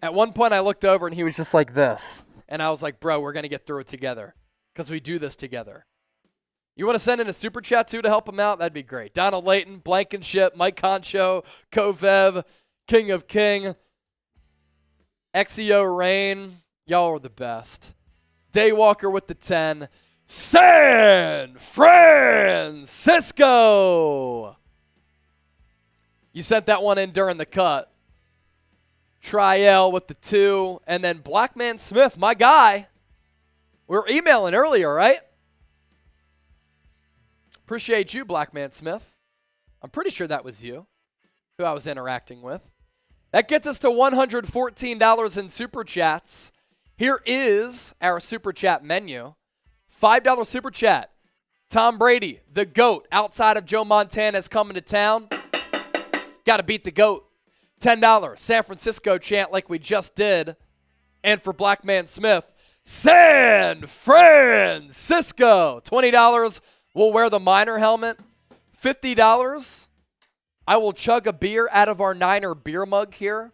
At one point, I looked over, and he was just like this. And I was like, bro, we're going to get through it together because we do this together. You want to send in a super chat, too, to help him out? That'd be great. Donald Layton, Blankenship, Mike Concho, Kovev, King of King, Exio Rain. Y'all are the best. Daywalker with the 10. San Francisco. You sent that one in during the cut. Triel with the 2. And then Blackman Smith, my guy. We were emailing earlier, right? Appreciate you, Blackman Smith. I'm pretty sure that was you who I was interacting with. That gets us to $114 in super chats. Here is our super chat menu. $5 super chat. Tom Brady, the GOAT, outside of Joe Montana, is coming to town. Got to beat the GOAT. $10 San Francisco chant like we just did. And for Blackman Smith, San Francisco. $20, we'll wear the Miner helmet. $50, I will chug a beer out of our Niner beer mug here.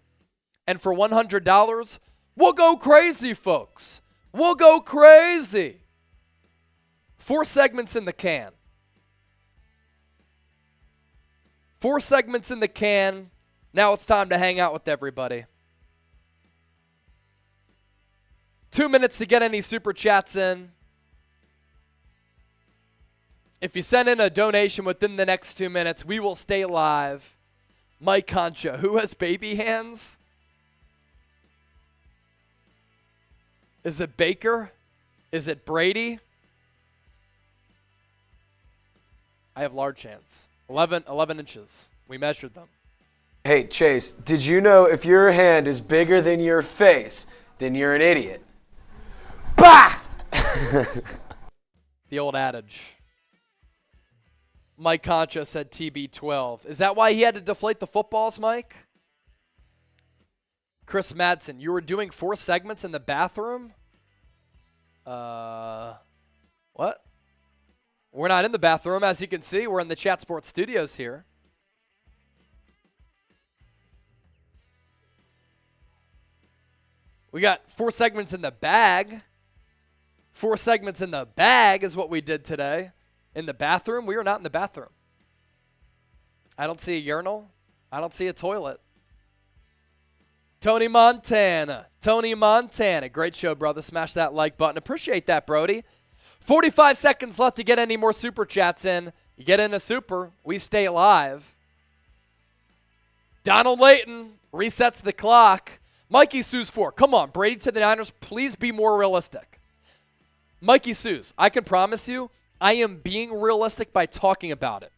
And for $100, we'll go crazy, folks. We'll go crazy. 4 segments in the can. 4 segments in the can. Now it's time to hang out with everybody. 2 minutes to get any super chats in. If you send in a donation within the next 2 minutes, we will stay live. Mike Concha, who has baby hands? Is it Baker? Is it Brady? I have large hands. 11 inches. We measured them. Hey, Chase, did you know if your hand is bigger than your face, then you're an idiot? Bah! The old adage. Mike Concha said TB12. Is that why he had to deflate the footballs, Mike? Chris Madsen, you were doing 4 segments in the bathroom? What? We're not in the bathroom. As you can see, we're in the Chat Sports studios here. We got 4 segments in the bag. 4 segments in the bag is what we did today. In the bathroom? We are not in the bathroom. I don't see a urinal. I don't see a toilet. Tony Montana. Tony Montana. Great show, brother. Smash that like button. Appreciate that, Brody. 45 seconds left to get any more super chats in. You get in a super, we stay live. Donald Layton resets the clock. Mikey Sue's 4. Come on, Brady to the Niners. Please be more realistic. Mikey Sue's, I can promise you, I am being realistic by talking about it.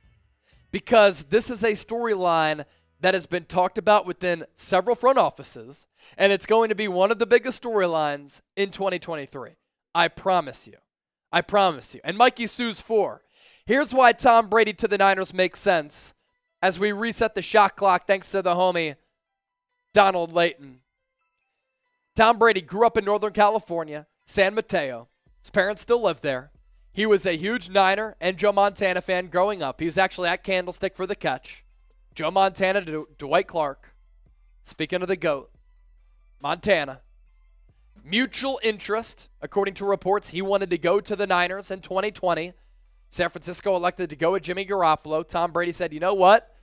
Because this is a storyline that has been talked about within several front offices, and it's going to be one of the biggest storylines in 2023. I promise you. I promise you. And Mikey Sue's 4. Here's why Tom Brady to the Niners makes sense as we reset the shot clock thanks to the homie Donald Layton. Tom Brady grew up in Northern California, San Mateo. His parents still live there. He was a huge Niner and Joe Montana fan growing up. He was actually at Candlestick for the catch. Joe Montana to Dwight Clark. Speaking of the GOAT, Montana. Mutual interest, according to reports, he wanted to go to the Niners in 2020. San Francisco elected to go with Jimmy Garoppolo. Tom Brady said, you know what?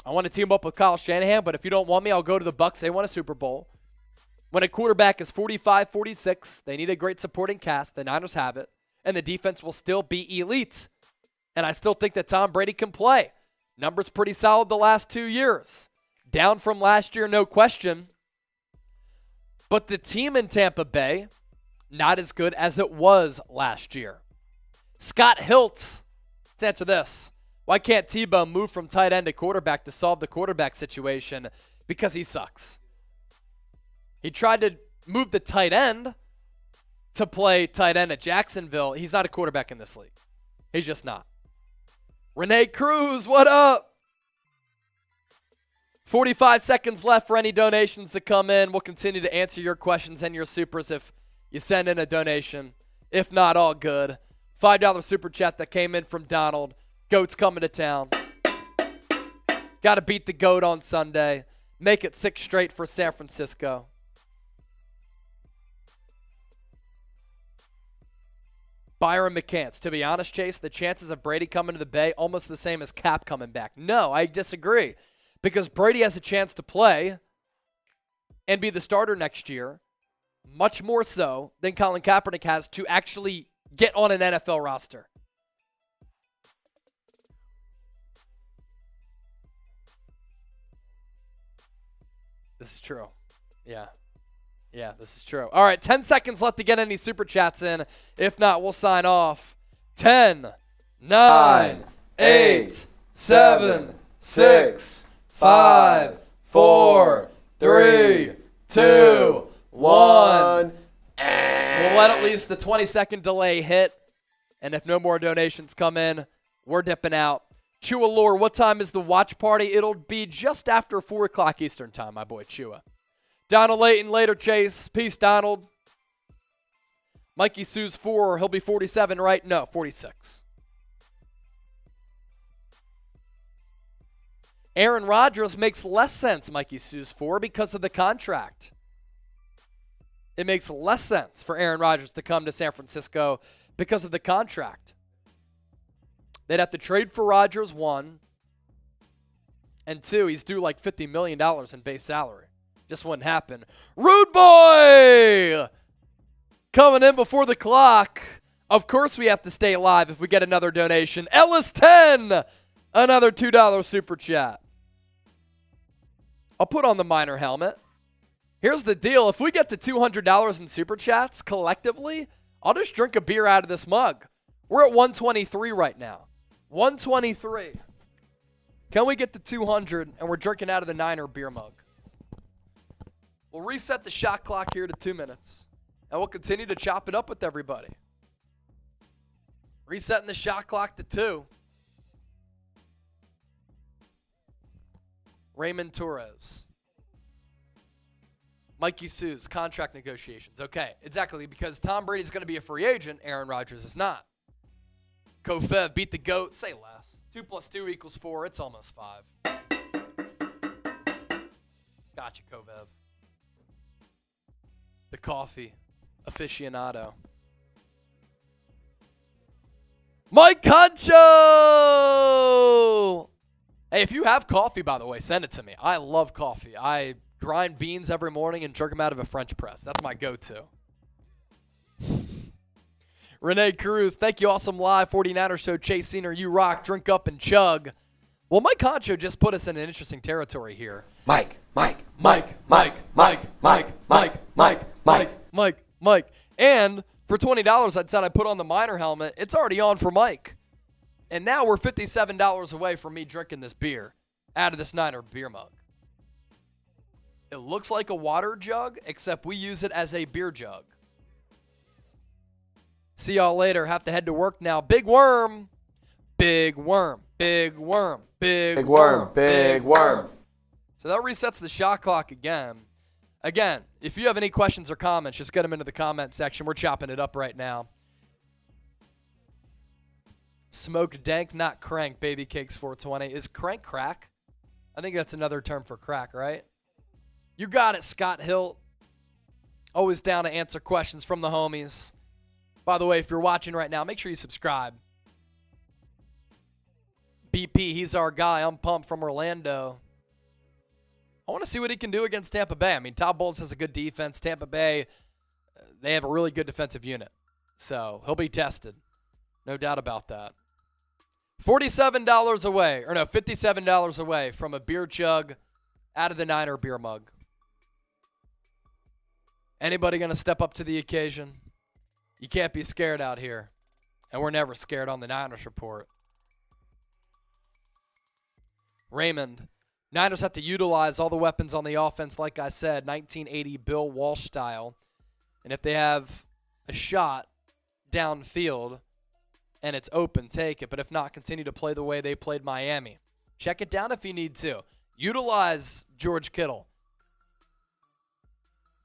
I want to team up with Kyle Shanahan, but if you don't want me, I'll go to the Bucs. They won a Super Bowl. When a quarterback is 45, 46, they need a great supporting cast. The Niners have it. And the defense will still be elite. And I still think that Tom Brady can play. Numbers pretty solid the last 2 years. Down from last year, no question. But the team in Tampa Bay, not as good as it was last year. Scott Hilt, let's answer this. Why can't Tebow move from tight end to quarterback to solve the quarterback situation? Because he sucks. He tried to move the tight end to play tight end at Jacksonville. He's not a quarterback in this league. He's just not. Renee Cruz, what up? 45 seconds left for any donations to come in. We'll continue to answer your questions and your supers if you send in a donation. If not, all good. $5 super chat that came in from Donald. GOAT's coming to town. Got to beat the GOAT on Sunday. Make it 6 straight for San Francisco. Byron McCants. To be honest, Chase, the chances of Brady coming to the Bay almost the same as Cap coming back. No, I disagree. Because Brady has a chance to play and be the starter next year, much more so than Colin Kaepernick has to actually get on an NFL roster. This is true. Yeah. Yeah, this is true. All right, 10 seconds left to get any super chats in. If not, we'll sign off. 10, 9, 8, 7, 6, 5, 4, 3, 2, 1. We'll let at least the 20-second delay hit. And if no more donations come in, we're dipping out. Chua Lore, what time is the watch party? It'll be just after 4 o'clock Eastern time, my boy Chua. Donald Layton later, Chase. Peace, Donald. Mikey Sue's 4. He'll be 47, right? No, 46. Aaron Rodgers makes less sense, Mikey Sue's 4, because of the contract. It makes less sense for Aaron Rodgers to come to San Francisco because of the contract. They'd have to trade for Rodgers, 1. And 2, he's due like $50 million in base salary. Just wouldn't happen. Rude Boy! Coming in before the clock. Of course we have to stay live if we get another donation. Ellis 10! Another $2 super chat. I'll put on the Miner helmet. Here's the deal. If we get to $200 in super chats collectively, I'll just drink a beer out of this mug. We're at 123 right now. 123. Can we get to 200 and we're drinking out of the Niner beer mug? We'll reset the shot clock here to 2 minutes. And we'll continue to chop it up with everybody. Resetting the shot clock to 2. Raymond Torres. Mikey Sue's contract negotiations. Okay, exactly, because Tom Brady's going to be a free agent. Aaron Rodgers is not. Kofev beat the GOAT. Say less. 2 + 2 = 4. It's almost 5. Gotcha, Kofev. The coffee aficionado. Mike Concho! Hey, if you have coffee, by the way, send it to me. I love coffee. I grind beans every morning and jerk them out of a French press. That's my go-to. Renee Cruz, thank you, Awesome Live, 49er Show, Chase Senior, you rock, drink up and chug. Well, Mike Concho just put us in an interesting territory here. Mike. And for $20, I said I put on the Miner helmet. It's already on for Mike. And now we're $57 away from me drinking this beer out of this Niner beer mug. It looks like a water jug, except we use it as a beer jug. See y'all later. Have to head to work now. Big worm. Big worm. Big worm. Big worm. Big worm. So that resets the shot clock again. Again, if you have any questions or comments, just get them into the comment section. We're chopping it up right now. Smoke dank, not crank, baby cakes 420. Is crank crack? I think that's another term for crack, right? You got it, Scott Hill. Always down to answer questions from the homies. By the way, if you're watching right now, make sure you subscribe. BP, he's our guy. I'm pumped from Orlando. I want to see what he can do against Tampa Bay. I mean, Todd Bowles has a good defense. Tampa Bay, they have a really good defensive unit. So he'll be tested. No doubt about that. $47 away, or no, $57 away from a beer chug out of the Niner beer mug. Anybody going to step up to the occasion? You can't be scared out here. And we're never scared on the Niners Report. Raymond. Niners have to utilize all the weapons on the offense, like I said, 1980 Bill Walsh style. And if they have a shot downfield and it's open, take it. But if not, continue to play the way they played Miami. Check it down if you need to. Utilize George Kittle.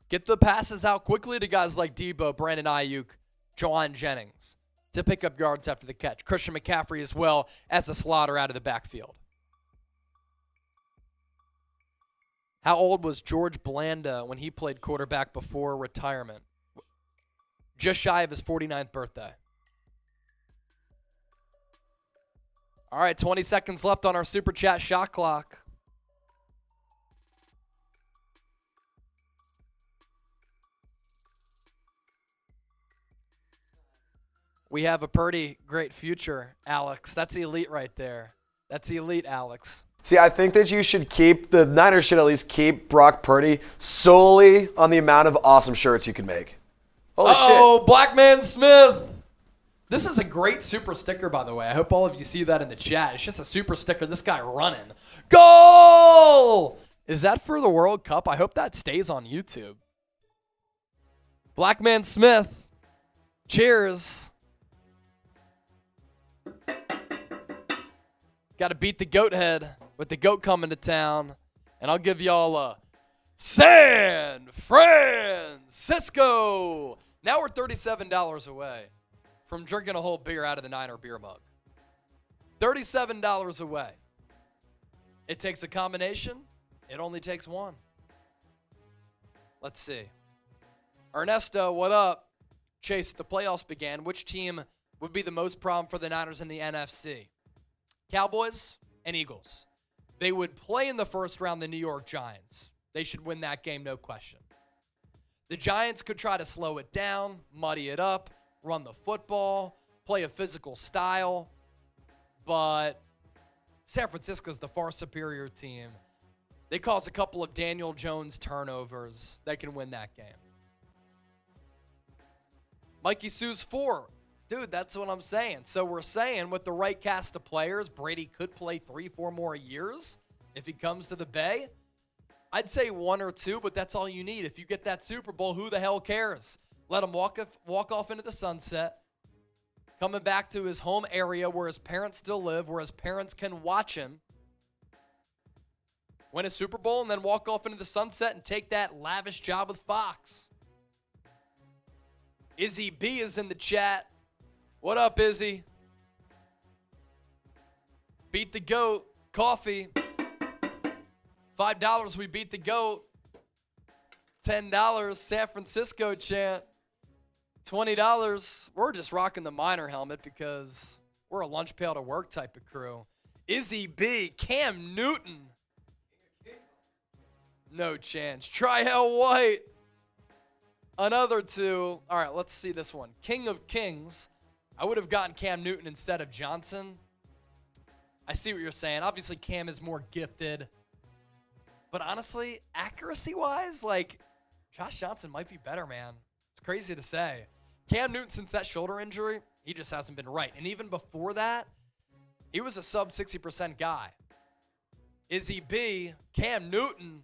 Get the passes out quickly to guys like Debo, Brandon Ayuk, Jawan Jennings to pick up yards after the catch. Christian McCaffrey as well as a slaughter out of the backfield. How old was George Blanda when he played quarterback before retirement? Just shy of his 49th birthday. All right, 20 seconds left on our Super Chat shot clock. We have a pretty great future, Alex. That's elite right there. That's elite, Alex. See, I think that the Niners should at least keep Brock Purdy solely on the amount of awesome shirts you can make. Holy shit. Oh, Black Man Smith. This is a great super sticker, by the way. I hope all of you see that in the chat. It's just a super sticker. This guy running. Goal! Is that for the World Cup? I hope that stays on YouTube. Black Man Smith. Cheers. Got to beat the goat head with the goat coming to town. And I'll give y'all a San Francisco. Now we're $37 away from drinking a whole beer out of the Niner beer mug. $37 away. It takes a combination. It only takes one. Let's see. Ernesto, what up? Chase, the playoffs began. Which team would be the most problem for the Niners in the NFC? Cowboys and Eagles. They would play in the first round the New York Giants. They should win that game, no question. The Giants could try to slow it down, muddy it up, run the football, play a physical style, but San Francisco's the far superior team. They cause a couple of Daniel Jones turnovers. They can win that game. Mikey Sue's 4. Dude, that's what I'm saying. So we're saying with the right cast of players, Brady could play 3-4 more years if he comes to the Bay. I'd say 1 or 2, but that's all you need. If you get that Super Bowl, who the hell cares? Let him walk off into the sunset, coming back to his home area where his parents still live, where his parents can watch him, win a Super Bowl, and then walk off into the sunset and take that lavish job with Fox. Izzy B is in the chat. What up, Izzy? Beat the GOAT. Coffee. $5, we beat the GOAT. $10, San Francisco chant. $20, we're just rocking the Miner helmet because we're a lunch pail to work type of crew. Izzy B, Cam Newton. No chance. Tryell White. Another 2. All right, let's see this one. King of Kings. I would have gotten Cam Newton instead of Johnson. I see what you're saying. Obviously, Cam is more gifted. But honestly, accuracy-wise, like, Josh Johnson might be better, man. It's crazy to say. Cam Newton, since that shoulder injury, he just hasn't been right. And even before that, he was a sub 60% guy. Izzy B, Cam Newton,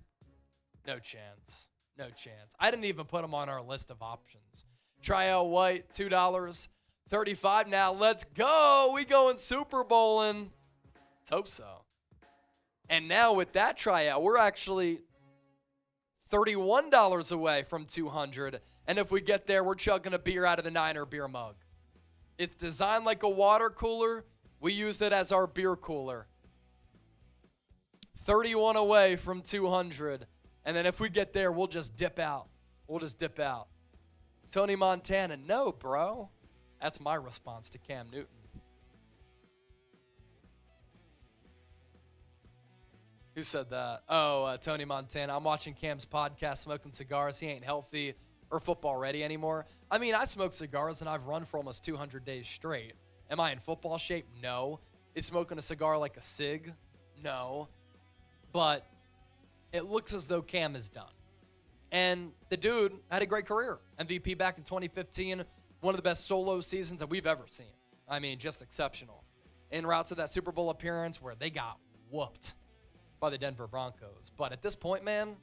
no chance. No chance. I didn't even put him on our list of options. Tryell White, $2. 35 now. Let's go. We going Super Bowling. Let's hope so. And now with that tryout, we're actually $31 away from 200. And if we get there, we're chugging a beer out of the Niner beer mug. It's designed like a water cooler. We use it as our beer cooler. 31 away from 200. And then if we get there, we'll just dip out. We'll just dip out. Tony Montana, no, bro. That's my response to Cam Newton. Who said that? Oh, Tony Montana. I'm watching Cam's podcast, smoking cigars. He ain't healthy or football ready anymore. I mean, I smoke cigars and I've run for almost 200 days straight. Am I in football shape? No. Is smoking a cigar like a cig? No. But it looks as though Cam is done. And the dude had a great career. MVP back in 2015. One of the best solo seasons that we've ever seen. I mean, just exceptional. En route to that Super Bowl appearance where they got whooped by the Denver Broncos. But at this point, man,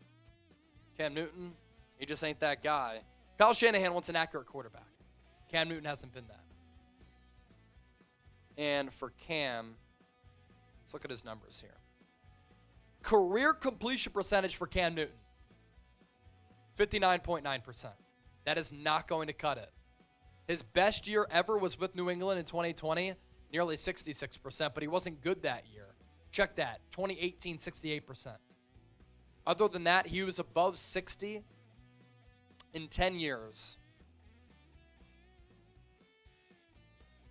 Cam Newton, he just ain't that guy. Kyle Shanahan wants an accurate quarterback. Cam Newton hasn't been that. And for Cam, let's look at his numbers here. Career completion percentage for Cam Newton, 59.9%. That is not going to cut it. His best year ever was with New England in 2020, nearly 66%, but he wasn't good that year. Check that, 2018, 68%. Other than that, he was above 60 in 10 years.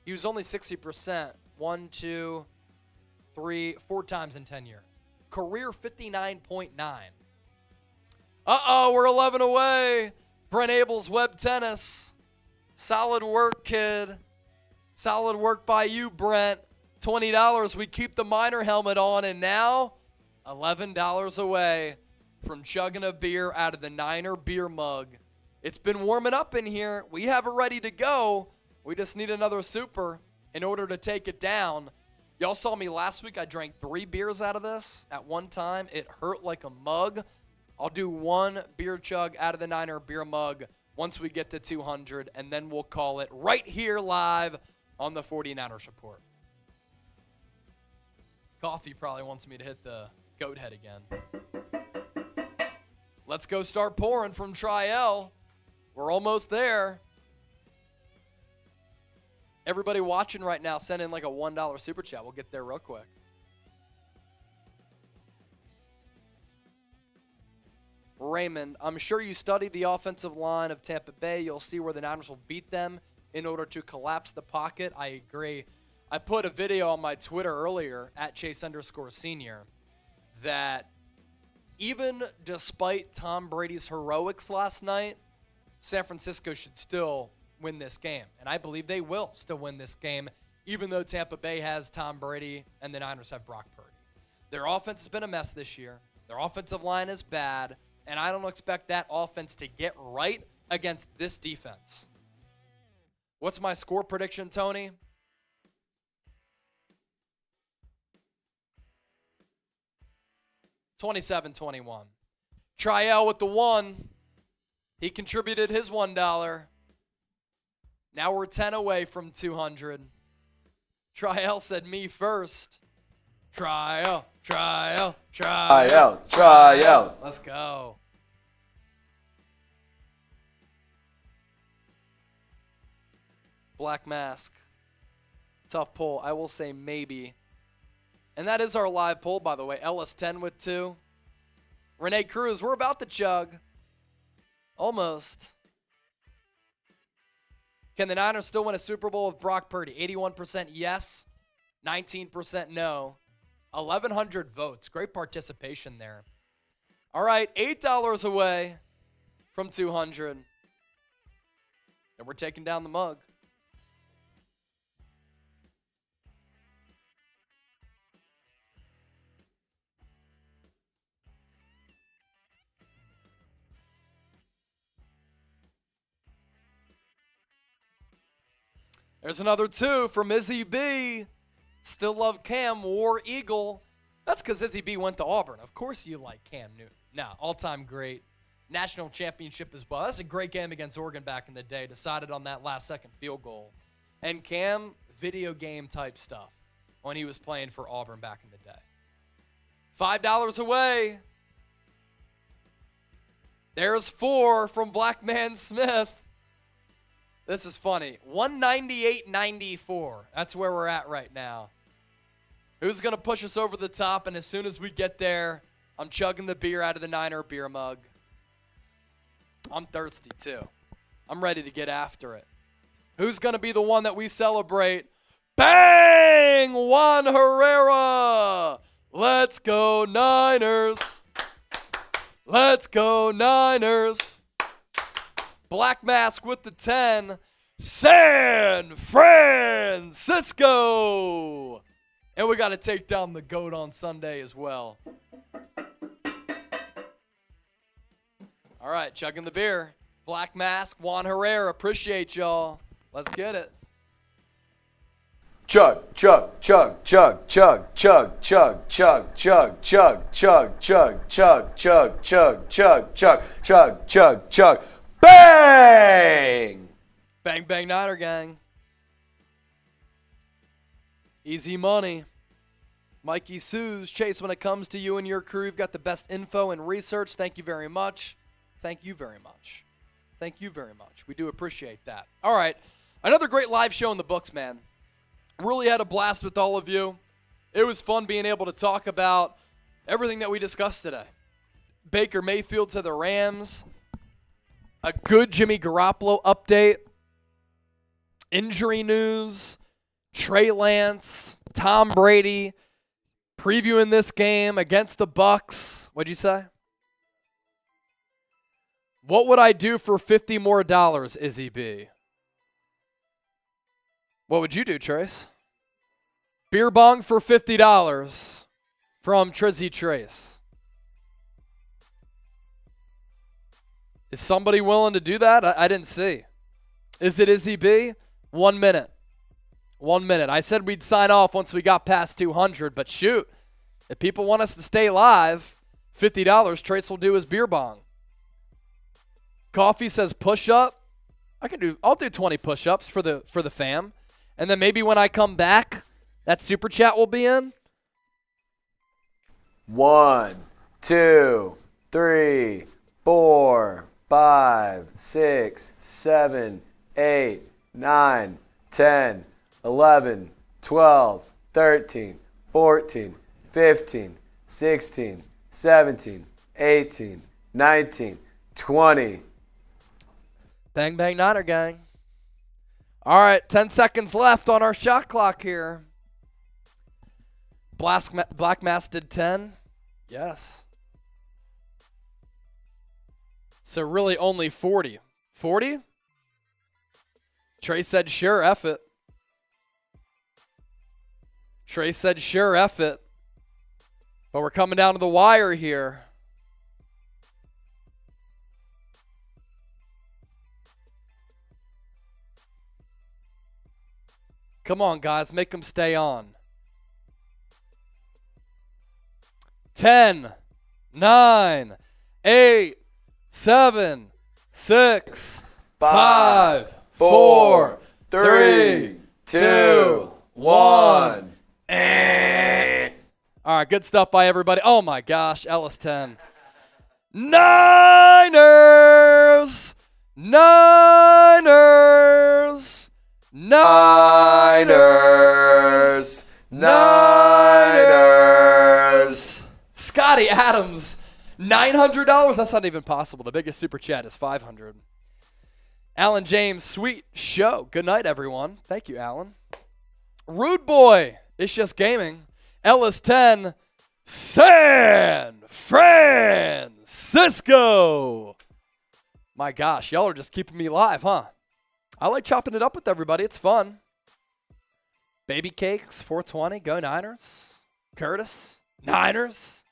He was only 60% 1, 2, 3, 4 times in 10 years. Career 59.9. Uh-oh, we're 11 away. Brent Abel's Web Tennis. Solid work, kid. Solid work by you, Brent. $20. We keep the Miner helmet on, and now $11 away from chugging a beer out of the Niner beer mug. It's been warming up in here. We have it ready to go. We just need another super in order to take it down. Y'all saw me last week. I drank 3 beers out of this at one time. It hurt like a mug. I'll do 1 beer chug out of the Niner beer mug once we get to 200, and then we'll call it right here live on the 49ers Report. Coffee probably wants me to hit the goat head again. Let's go start pouring from Tryell. We're almost there. Everybody watching right now, send in like a $1 super chat. We'll get there real quick. Raymond, I'm sure you studied the offensive line of Tampa Bay. You'll see where the Niners will beat them in order to collapse the pocket. I agree. I put a video on my Twitter earlier, at Chase_senior, that even despite Tom Brady's heroics last night, San Francisco should still win this game. And I believe they will still win this game, even though Tampa Bay has Tom Brady and the Niners have Brock Purdy. Their offense has been a mess this year. Their offensive line is bad, and I don't expect that offense to get right against this defense. What's my score prediction, Tony? $27-21. Trial with the 1. He contributed his $1. Now we're 10 away from 200. Trial said me first. Trial. Let's go. Black Mask. Tough poll. I will say maybe. And that is our live poll, by the way. Ellis 10 with 2. Renee Cruz, we're about to chug. Almost. Can the Niners still win a Super Bowl with Brock Purdy? 81% yes, 19% no. 1,100 votes. Great participation there. All right, $8 away from 200. And we're taking down the mug. There's another 2 from Izzy B. Still love Cam, War Eagle. That's because Izzy B went to Auburn. Of course you like Cam Newton. Now, all-time great. National championship as well. That's a great game against Oregon back in the day. Decided on that last-second field goal. And Cam, video game type stuff when he was playing for Auburn back in the day. $5 away. There's 4 from Black Man Smith. This is funny. 198.94. That's where we're at right now. Who's going to push us over the top? And as soon as we get there, I'm chugging the beer out of the Niner beer mug. I'm thirsty too. I'm ready to get after it. Who's going to be the one that we celebrate? Bang! Juan Herrera! Let's go Niners! Let's go Niners! Black Mask with the 10. San Francisco! And we got to take down the GOAT on Sunday as well. All right, chugging the beer. Black Mask, Juan Herrera. Appreciate y'all. Let's get it. Chug, chug, chug, chug, chug, chug, chug, chug, chug, chug, chug, chug, chug, chug, chug, chug, chug, chug, chug, chug. Bang! Bang, bang, Niner gang. Easy money. Mikey Sues, Chase, when it comes to you and your crew, you've got the best info and research. Thank you very much. Thank you very much. Thank you very much. We do appreciate that. All right. Another great live show in the books, man. Really had a blast with all of you. It was fun being able to talk about everything that we discussed today. Baker Mayfield to the Rams. A good Jimmy Garoppolo update. Injury news. Trey Lance. Tom Brady. Previewing this game against the Bucks. What'd you say? What would I do for $50 more, Izzy B? What would you do, Trace? Beer bong for $50 from Trizzy Trace. Is somebody willing to do that? I didn't see. Is it Izzy B? 1 minute. 1 minute. I said we'd sign off once we got past 200, but shoot. If people want us to stay live, $50, Trace will do his beer bong. Coffee says push up. I'll do 20 push-ups for the fam. And then maybe when I come back, that super chat will be in. 1, 2, 3, 4, 5, 6, 7, 8, 9, 10, 11, 12, 13, 14, 15, 16, 17, 18, 19, 20. Bang, bang, Niner gang. All right, 10 seconds left on our shot clock here. Black Mass did 10. Yes. So really only 40. 40? Trey said sure, F it. Trey said sure, F it. But we're coming down to the wire here. Come on, guys. Make them stay on. 10, 9, 8, 7, 6, 5, 4, 3, 2, 1. All right, good stuff by everybody. Oh, my gosh. Ellis 10. Niners! Niners! Niners! Niners! Scotty Adams, $900? That's not even possible. The biggest super chat is $500. Alan James, sweet show. Good night, everyone. Thank you, Alan. Rude Boy, it's just gaming. Ellis 10, San Francisco. My gosh, y'all are just keeping me live, huh? I like chopping it up with everybody. It's fun. Baby Cakes, 420. Go Niners. Curtis, Niners.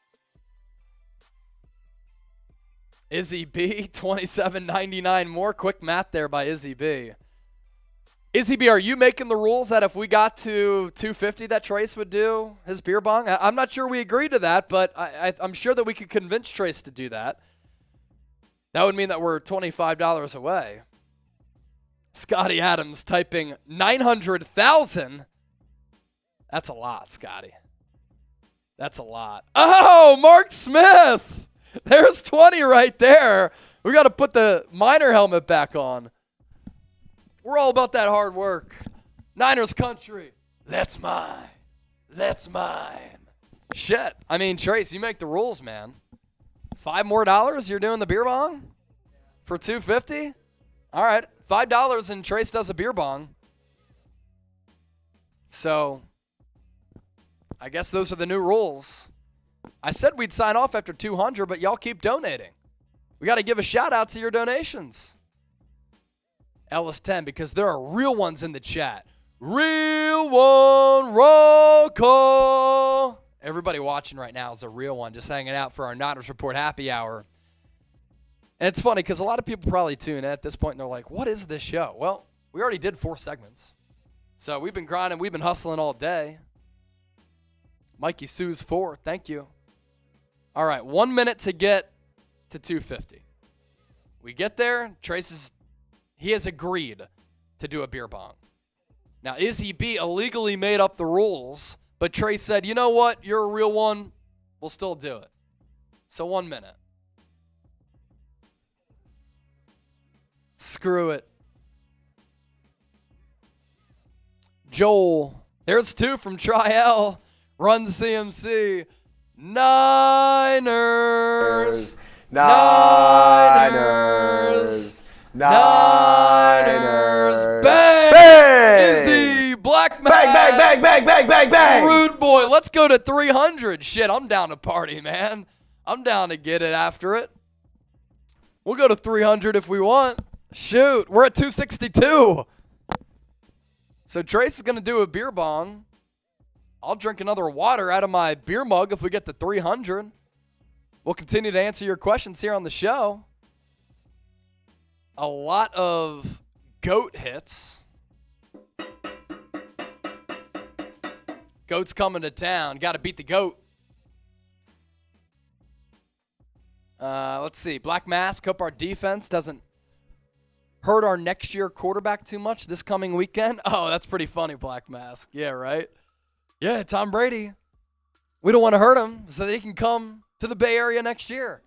Izzy B, $27.99 more. Quick math there by Izzy B. Izzy B, are you making the rules that if we got to 250 that Trace would do his beer bong? I'm not sure we agree to that, but I'm sure that we could convince Trace to do that. That would mean that we're $25 away. Scotty Adams typing 900,000. That's a lot, Scotty. That's a lot. Oh, Mark Smith. There's 20 right there. We got to put the Miner helmet back on. We're all about that hard work. Niners country. That's mine. That's mine. Shit. I mean, Trace, you make the rules, man. $5 more, you're doing the beer bong? For $250? All right. $5 and Trace does a beer bong. So, I guess those are the new rules. I said we'd sign off after 200, but y'all keep donating. We got to give a shout out to your donations. Ellis 10, because there are real ones in the chat. Real one, roll call. Everybody watching right now is a real one, just hanging out for our Niners Report happy hour. And it's funny because a lot of people probably tune in at this point and they're like, what is this show? Well, we already did 4 segments. So we've been grinding, we've been hustling all day. Mikey Sue's 4, thank you. All right, 1 minute to get to 250. We get there, he has agreed to do a beer bong. Now, Izzy B illegally made up the rules, but Trace said, you know what, you're a real one, we'll still do it. So 1 minute. Screw it. Joel, there's 2 from Trial. Run CMC. Niners. Niners. Niners. Bang. Bang. Izzy. Black Mass. Bang, bang, bang, bang, bang, bang, bang. Rude Boy. Let's go to 300. Shit, I'm down to party, man. I'm down to get it after it. We'll go to 300 if we want. Shoot, we're at 262. So Trace is going to do a beer bong. I'll drink another water out of my beer mug if we get to 300. We'll continue to answer your questions here on the show. A lot of GOAT hits. GOAT's coming to town. Got to beat the GOAT. Let's see. Black Mask. Hope our defense doesn't hurt our next year quarterback too much this coming weekend. Oh, that's pretty funny, Black Mask. Yeah, right? Yeah, Tom Brady. We don't want to hurt him so that he can come to the Bay Area next year.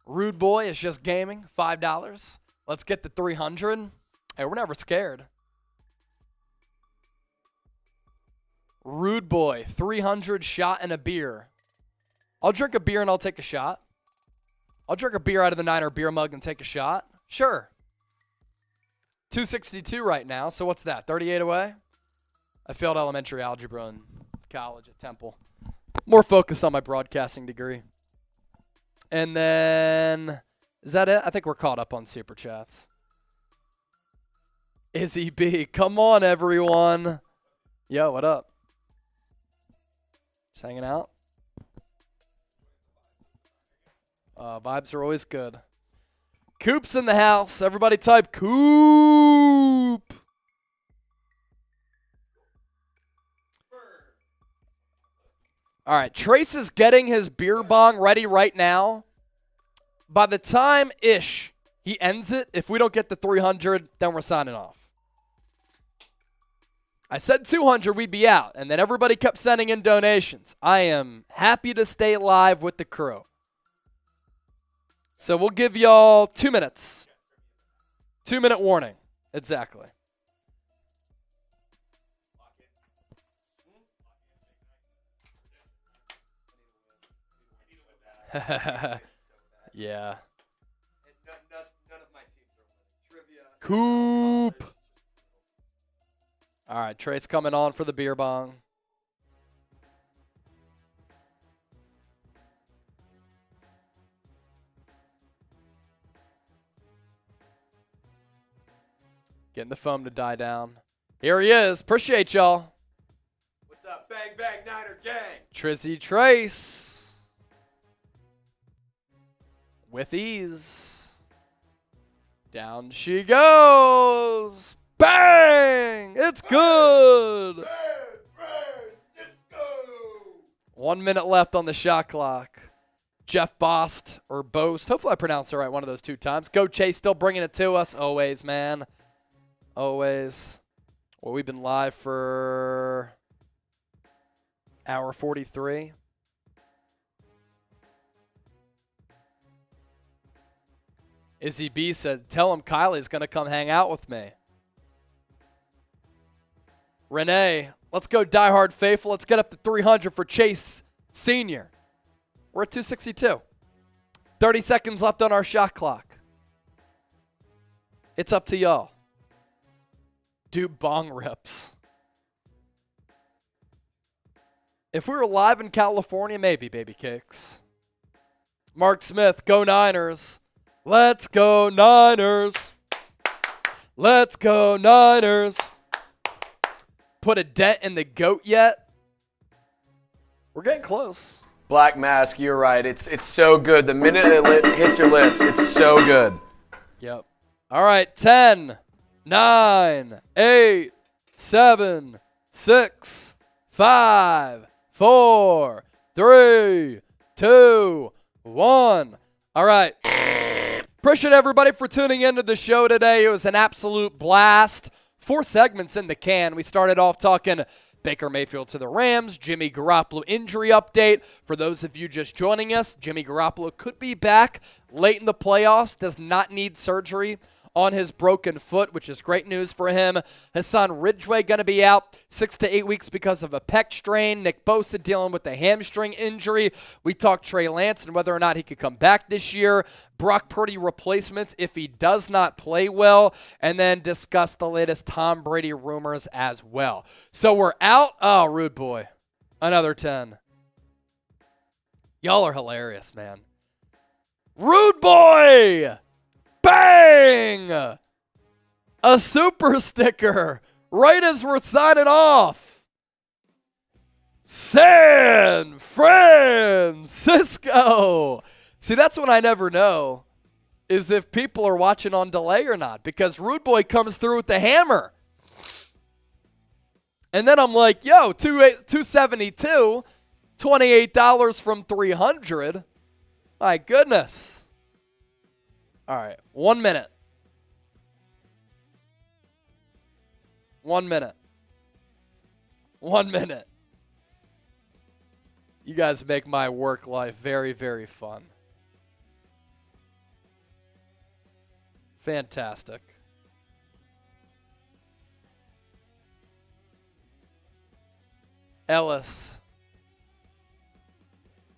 Rude Boy is just gaming. $5. Let's get to 300. Hey, we're never scared. Rude Boy, 300 shot and a beer. I'll drink a beer and I'll take a shot. I'll drink a beer out of the Niner beer mug and take a shot. Sure. 262 right now. So what's that? 38 away? I failed elementary algebra in college at Temple. More focused on my broadcasting degree. And then, is that it? I think we're caught up on Super Chats. Izzy B. Come on, everyone. Yo, what up? Just hanging out? Vibes are always good. Coop's in the house. Everybody type Coop. All right, Trace is getting his beer bong ready right now. By the time he ends it, if we don't get to 300, then we're signing off. I said 200, we'd be out, and then everybody kept sending in donations. I am happy to stay live with the crew. So we'll give y'all 2 minutes. 2-minute warning. Exactly. Yeah. Coop. All right, Trace coming on for the beer bong. Getting the foam to die down. Here he is. Appreciate y'all. What's up, Bang Bang Niner Gang? Trizzy Trace. With ease. Down she goes. Bang! It's good. 1 minute left on the shot clock. Jeff Bost or Boast. Hopefully I pronounced it right one of those 2 times. Go Chase, still bringing it to us. Always, man. Always. Well, we've been live for hour 43. Izzy B said, tell him Kylie's going to come hang out with me. Renee, let's go diehard faithful. Let's get up to 300 for Chase Sr. We're at 262. 30 seconds left on our shot clock. It's up to y'all. Do bong rips. If we were live in California, maybe, baby cakes. Mark Smith, go Niners. Let's go Niners. Let's go Niners. Put a dent in the goat yet? We're getting close. Black Mask, you're right. It's so good. The minute it hits your lips, it's so good. Yep. All right, 10, 9, 8, 7, 6, 5, 4, 3, 2, 1. All right. Appreciate everybody for tuning into the show today. It was an absolute blast. 4 segments in the can. We started off talking Baker Mayfield to the Rams, Jimmy Garoppolo injury update. For those of you just joining us, Jimmy Garoppolo could be back late in the playoffs, does not need surgery on his broken foot, which is great news for him. Hassan Ridgeway going to be out 6 to 8 weeks because of a pec strain. Nick Bosa dealing with a hamstring injury. We talked Trey Lance and whether or not he could come back this year. Brock Purdy replacements if he does not play well. And then discuss the latest Tom Brady rumors as well. So we're out. Oh, rude boy. Another 10. Y'all are hilarious, man. Rude boy! Bang! A super sticker right as we're signing off. San Francisco. See, that's when I never know is if people are watching on delay or not, because Rude Boy comes through with the hammer. And then I'm like, yo, 272, $28 from 300. My goodness. All right, 1 minute. 1 minute. 1 minute. You guys make my work life very, very fun. Fantastic. Ellis.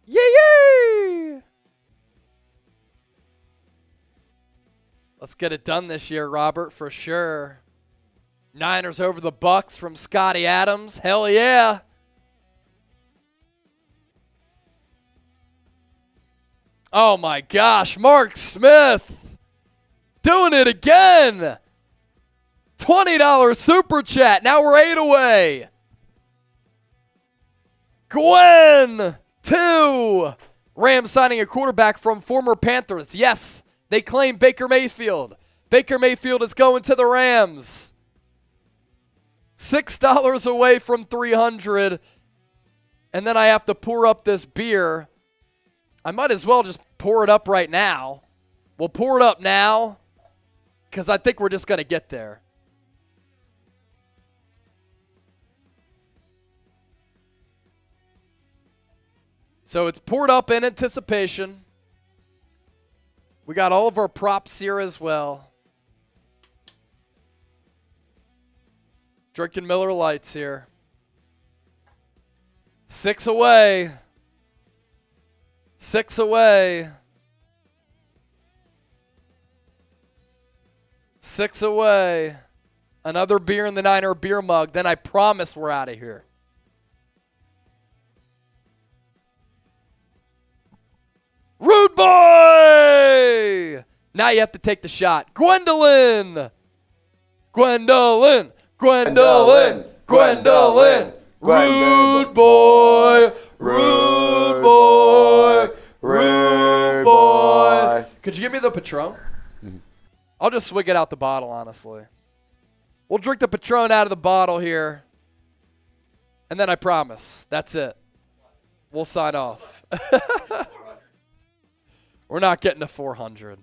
Yay! Let's get it done this year, Robert, for sure. Niners over the Bucks from Scotty Adams. Hell yeah. Oh my gosh, Mark Smith doing it again. $20 super chat. Now we're 8 away. Gwen, 2. Rams signing a quarterback from former Panthers. Yes. They claim Baker Mayfield. Baker Mayfield is going to the Rams. $6 away from 300. and then I have to pour up this beer. I might as well just pour it up right now. We'll pour it up now because I think we're just going to get there. So it's poured up in anticipation. We got all of our props here as well. Drinking Miller Lights here. 6 away. 6 away. 6 away. Another beer in the Niner beer mug. Then I promise we're out of here. Rude boy! Now you have to take the shot. Gwendolyn! Gwendolyn! Gwendolyn! Gwendolyn! Rude boy! Rude boy! Rude boy! Could you give me the Patron? I'll just swig it out the bottle, honestly. We'll drink the Patron out of the bottle here. And then I promise. That's it. We'll sign off. We're not getting to 400.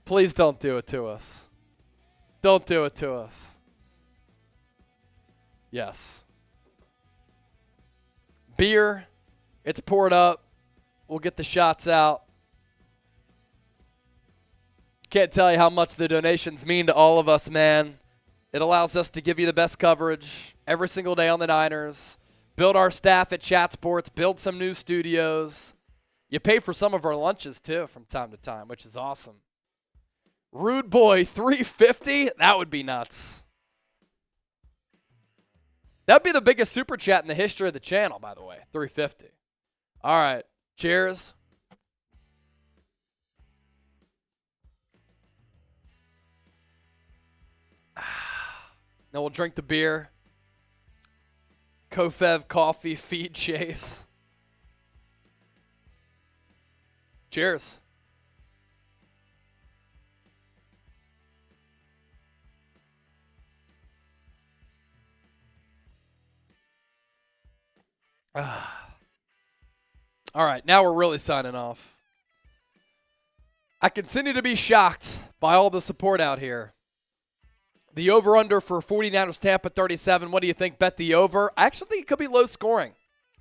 Please don't do it to us. Don't do it to us. Yes. Beer. It's poured up. We'll get the shots out. Can't tell you how much the donations mean to all of us, man. It allows us to give you the best coverage every single day on the Niners, build our staff at Chat Sports, build some new studios. You pay for some of our lunches, too, from time to time, which is awesome. Rude boy, $3.50? That would be nuts. That would be the biggest super chat in the history of the channel, by the way, $3.50. All right, cheers. Then we'll drink the beer. Kofev coffee, feed chase. Cheers. All right, now we're really signing off. I continue to be shocked by all the support out here. The over-under for 49ers Tampa 37. What do you think? Bet the over. I actually think it could be low scoring.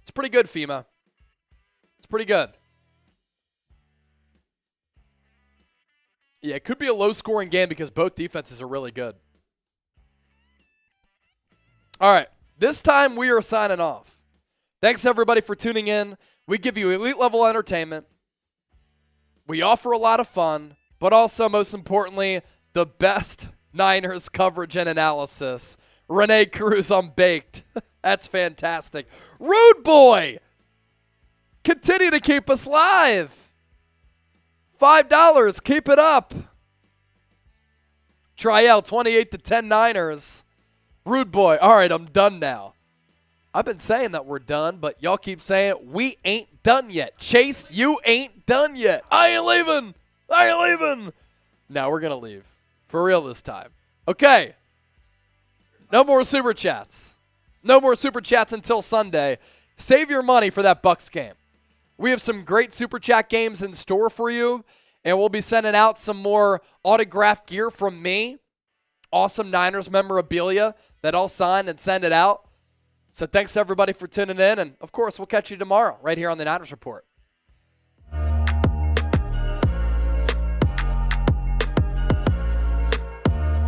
It's pretty good, FEMA. It's pretty good. Yeah, it could be a low-scoring game because both defenses are really good. All right, this time we are signing off. Thanks, everybody, for tuning in. We give you elite-level entertainment. We offer a lot of fun, but also, most importantly, the best Niners coverage and analysis. Renee Cruz on Baked. That's fantastic. Rude boy! Continue to keep us live. $5. Keep it up. Trial 28-10 Niners. Rude boy. All right, I'm done now. I've been saying that we're done, but y'all keep saying we ain't done yet. Chase, you ain't done yet. I ain't leaving. I ain't leaving. Now we're going to leave. For real this time. Okay. No more super chats. No more super chats until Sunday. Save your money for that Bucs game. We have some great super chat games in store for you, and we'll be sending out some more autographed gear from me. Awesome Niners memorabilia that I'll sign and send it out. So thanks to everybody for tuning in, and of course, we'll catch you tomorrow right here on the Niners Report.